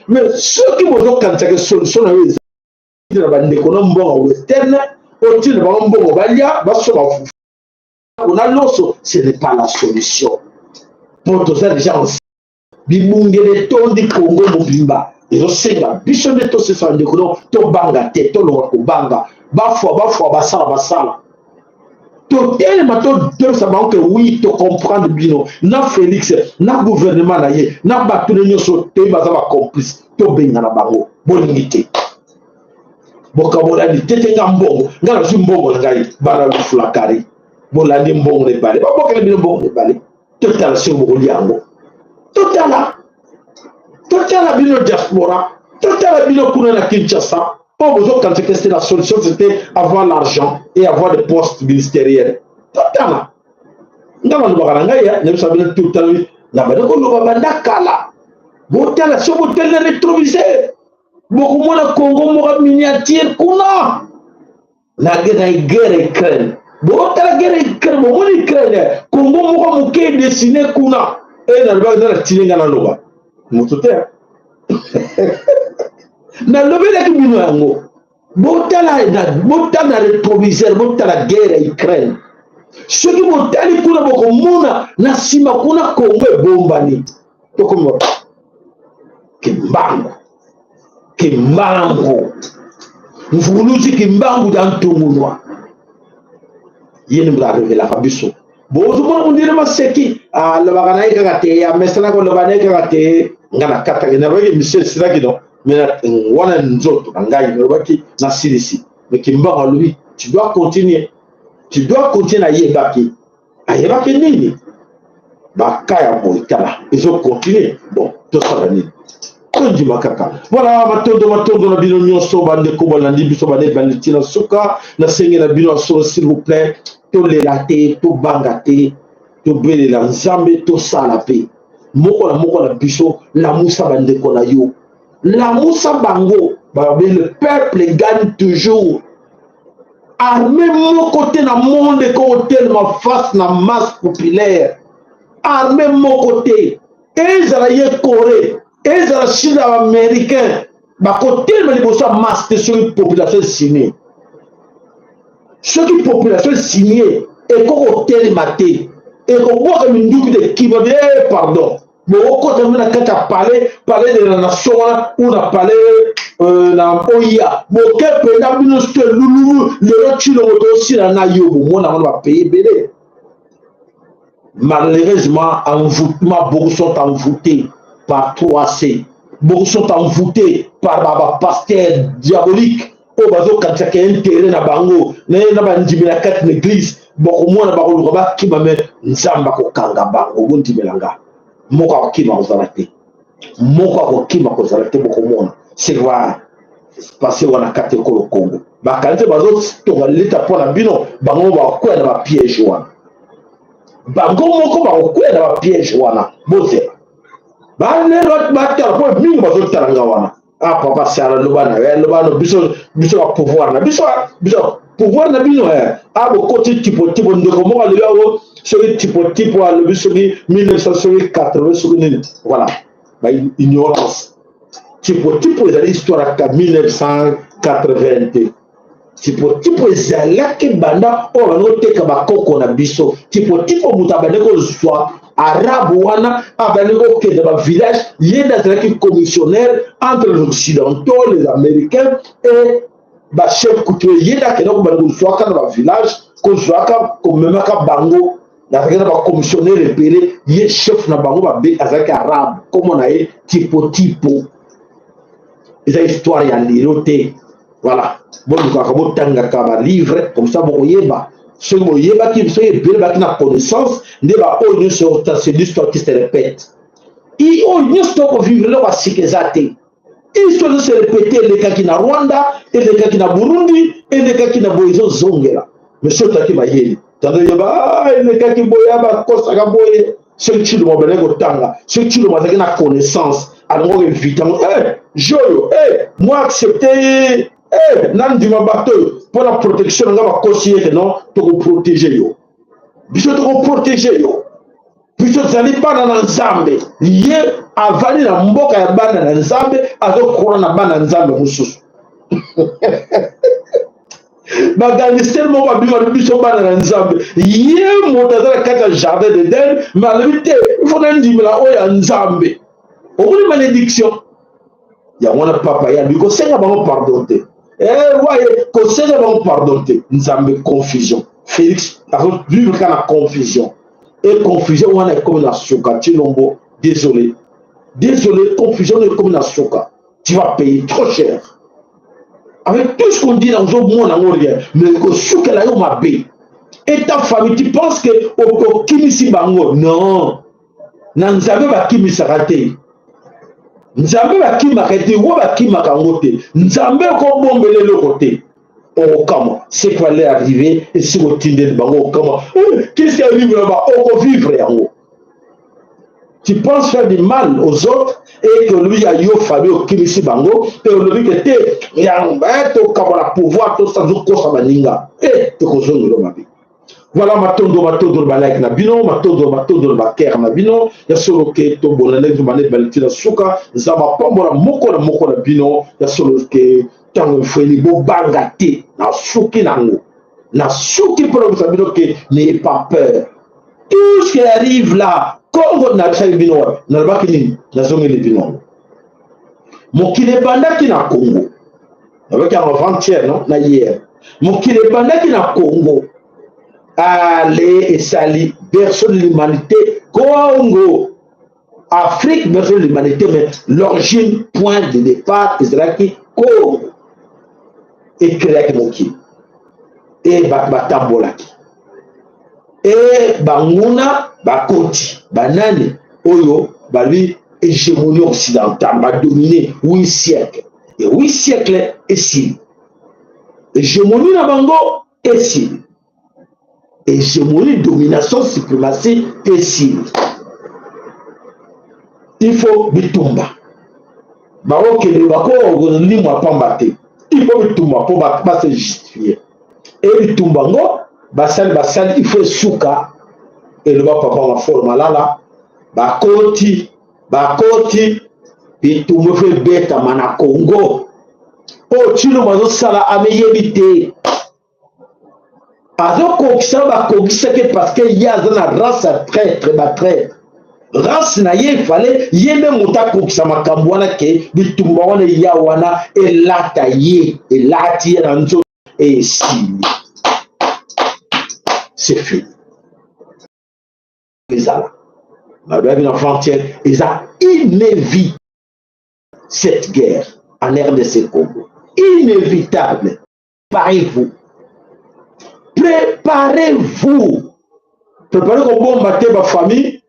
mais ceux qui vont quand c'est que solution avec na bandeko no mbongo western otine ba mbongo balia baso bafu on a l'osso ce n'est pas la solution. Pour tout ça, déjà, bibungele tondi Congo mobimba. Ils ont senga. Bichon de tout ce sont des colons. To banga te, to lo banga. Bafwa, basala. To tellement to ça manque oui, to comprendre bino. Na Félix, na gouvernement na ye, na batu le nyoso te bazaba complice. To benga na bango. Bonité. Bokabola ni tete ngambongo. Ngala zimbongo ngai bana flakari. Bolandi mbongo ne bale. Babokele bino mbongo ne bale. Total sur Mouliango. Total bino diaspora. Total bino kuna Kinshasa. Pas besoin quand c'était la solution, c'était avoir l'argent et avoir des postes ministériels. Total. Ndama nubaganga ya, ne sabina total. Na badako nubabanda kala. Botal sur botel le rétroviseur. Beaucoup moins Congo mora miniature kuna. La guerre Ukraine. Bon, la guerre est bon, Congo moko muke dessiné kuna et na ba na tilinga na loba mutote na lobe la kibino yango botala na rétroviseur botala guerre à Ukraine ce qui botali kuna boko mona na sima kuna Congo bombani to comme kimbango mfuluzi kimbango dans tout monde yeni mla revela kabiso bozo bona undire maseki la bagana ikagate ya mesana ko lobane ikagate ngana kata na roge monsieur sirakido mais wana nzoto ngai robaki na silisi mais kimba lui tu dois continuer à yebaki nini bakaya boitala ils ont continué bon tout ça nini Konji makaka. Voilà, matondo na bino nyonso bande ko bolandi biso bande banditila suka na senge na bino so s'il vous plaît to lelate to bangate to bele la nzambe to salape moko na biso la musa bande ko na yo la musa bango le peuple gagne toujours armée mon côté na monde ko tellement face na masse populaire armée mon côté Israël Corée et les Chine américains, tellement de masse sur une population signée. Sur une population signée, et qu'on télématé et qu'on voit une double qui va bien pardon mais au côté de la carte à parler de la nation ou on a parlé na oya bon quel peut n'a bien ce loulou le chilo aussi la nayo bon on va payer belé malheureusement envoûtement beaucoup sont envoûtés par 3C beaucoup sont envoûtés par baba pasteur diabolique o bazo kanisa ke intérêt na bango na bandimi na kati l'église boko mona bakoluka bakima me nzamba kokanga bango bondimelanga moko akokima kozala te moko akokima kozala te boko mona c'est vrai passé wana kati ekolo Congo bakanisi bazotonga leta mpona bino bango bakokwea na bapiège wana bango moko bakokwea na bapiège wana bozela balelo batala po mingi bazotalanga wana ah papa sala lobana lobano biso ba pouvoir na biso pouvoir na bino ah bo côté tipo ndeko mo le yawo so tipo le biso ni 1980 so ni voilà ba ignorance tipo ezali histoire ka 1980 tipo ezalaki banda o banoteka bakoko na biso tipo mutabane ko soit arabe wana abaneko ke dans le village yenda zaki commissionnaire entre les occidentaux les américains et ba chef coutumier yenda ke donc baneko soit dans le village ko soit comme même ka bango na regana ba commissionnaire repéré ye chef na bango ba be azaki arabe comme on a tipo eza histoire ya liroté voilà bon ka bo tanga ka ba livre comme ça bo yeba ce que vous avez une connaissance de la haute sur l'histoire qui se répète. Et on y a vivre là aussi que ça t'est. L'histoire se répéter les cas qui na Rwanda et les cas qui na Burundi et les cas qui na Boizo Zongela. Mais ce qui m'a dit, tandis que les cas qui boya ba kosa ga boye, ce qui le mobile go tanga, ce qui le m'a na connaissance, alors évidemment, joyo, moi accepter nan di mabato pour la protection nga ba conseiller non to protéger yo biso to protéger yo biso zali bana na nzambe ye avali na mboka ya bana na nzambe azokora na bana nzambe mususu bagangster mo ba bima biso bana na nzambe ye motazala kata jardin d'Eden malvité il faut ndimela o ya nzambe okuli malédiction ya wana papa ya biko senga bango pardonner ouais, conseil de pardonner, nous avons confusion. Félix a vu la confusion. Et confusion, on est comme la soka. Chilombo, désolé. Désolé, confusion est comme la soka. Tu vas payer trop cher. Avec tout ce qu'on dit dans le monde, on n'a rien. Mais que soka là, on m'a payé. Et ta famille, tu penses que au Kimisi Bango, non. Nous avons pas Kimisi raté. Nzambe bakimaka te wo bakimaka ngo te nzambe ko bombele le côté o kama c'est quoi aller arriver et si au tinde bango kama qu'est-ce qui arrive là-bas on vivre yango tu penses faire du mal aux autres et que lui a yo famille au kimisi bango et on lui que te yamba to kama pouvoir to sans ko sa baninga te ko zongo lo mabi. Voilà matondo balak na bino matondo baker na bino ya solo ke to bonane du mané baltina suka zaba pombola moko na bino ya solo ke tango feli bo bangate na suki nango na suki pour ça bino ke n'ayez pas peur tout ce qui arrive là Congo na sa bino na bakini na zongi le bino mokile bandaki na Congo avec un avant-hier non na hier mokile bandaki na Congo. Allez et sali, berceau de l'humanité, Congo, Afrique, berceau de l'humanité, mais l'origine, point de départ, Israël, Congo, et Créac Moki, et Batambolaki, et Banguna, Bakoti, Banani, Oyo, Bali, hégémonie occidentale, va dominer 8 siècles, et 8 siècles, et si, hégémonie na Bango, et si. Hégémonie, domination, suprématie et signe. Il faut bitumba. Baro que le bako ni moi pas battre. Il faut bitumba pour pas se justifier. Et bitumba ngo basal il faut souka et le papa en forme là bakoti bitumba fait beta mana Congo. Oh chino mazo sala ameyebité. azokokisa bakokisaki parce que ye aza na race ya traître batraître race na ye efale ye nde moto akokisa makambo wana ke bitumba wana eya wana elata ye elati ye na nzoto esili c'est fini ezala nabebi na frontière eza inévitable cette guerre en RDC Congo inévitable. Préparez-vous. Préparez-vous. Préparez comme bon matin ma famille.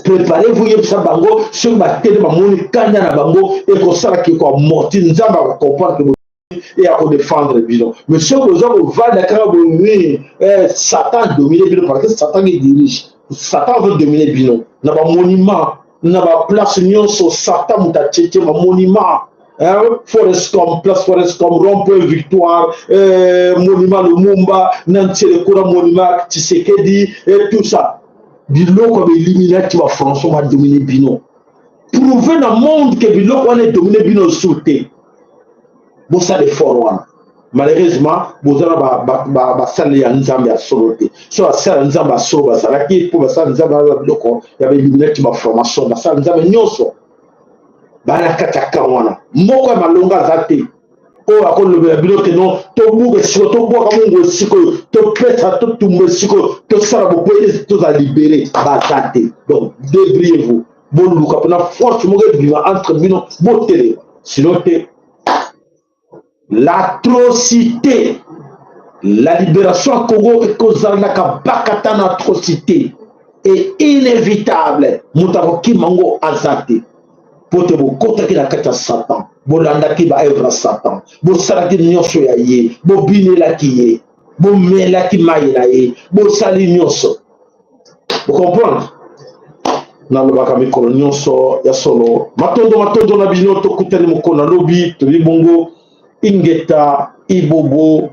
Préparez-vous yebisa bango sur ma télé ma moni kanya na bango et ko sala ki ko morti nzamba ko comprendre que et à défendre bino. Monsieur vous va d'accord Satan dominer bino parce que Satan il dirige. Satan veut dominer bino. Na ba monument, na ba place nyonso Satan muta tchété ma monument. Forestcom, place Forestcom, rond-point Victoire, monument Lumumba, Nantier Koura monument Tshisekedi et tout ça. Bilo comme Illuminati va François va dominer Bino. Prouvez dans le monde que Bilo on est dominé Bino sauté. Bon ça les forts. Malheureusement, vous avez ba salle ya nzambe ya soloté. So la salle nzambe ya solo ba salaki pour ba salle nzambe ya biloko ya ba Illuminati va formation ba salle nzambe nyonso. Bala kataka wana moko malonga zate o akolobela bino ke non to buga siko to boka mungu siko to pesa to tumbe siko to sala bopo to za libérer bazate. Donc débrouillez-vous bon luka pona force mo bima entre bino botele sinon te l'atrocité la libération à Congo et kozalaka bakata na atrocité est inévitable mutako mango azate. Pote bo kota ki na kata Satan, bo landa ki ba evra Satan, bo salaki nyonso ya ye, bo binela ki ye, bo mela ki mayela ye, bo sali nyonso. Vous comprenez? Na lobaka mikolo nyonso ya solo. Matondo na bino to kutani mokona lobi, to bongo ingeta ibobo.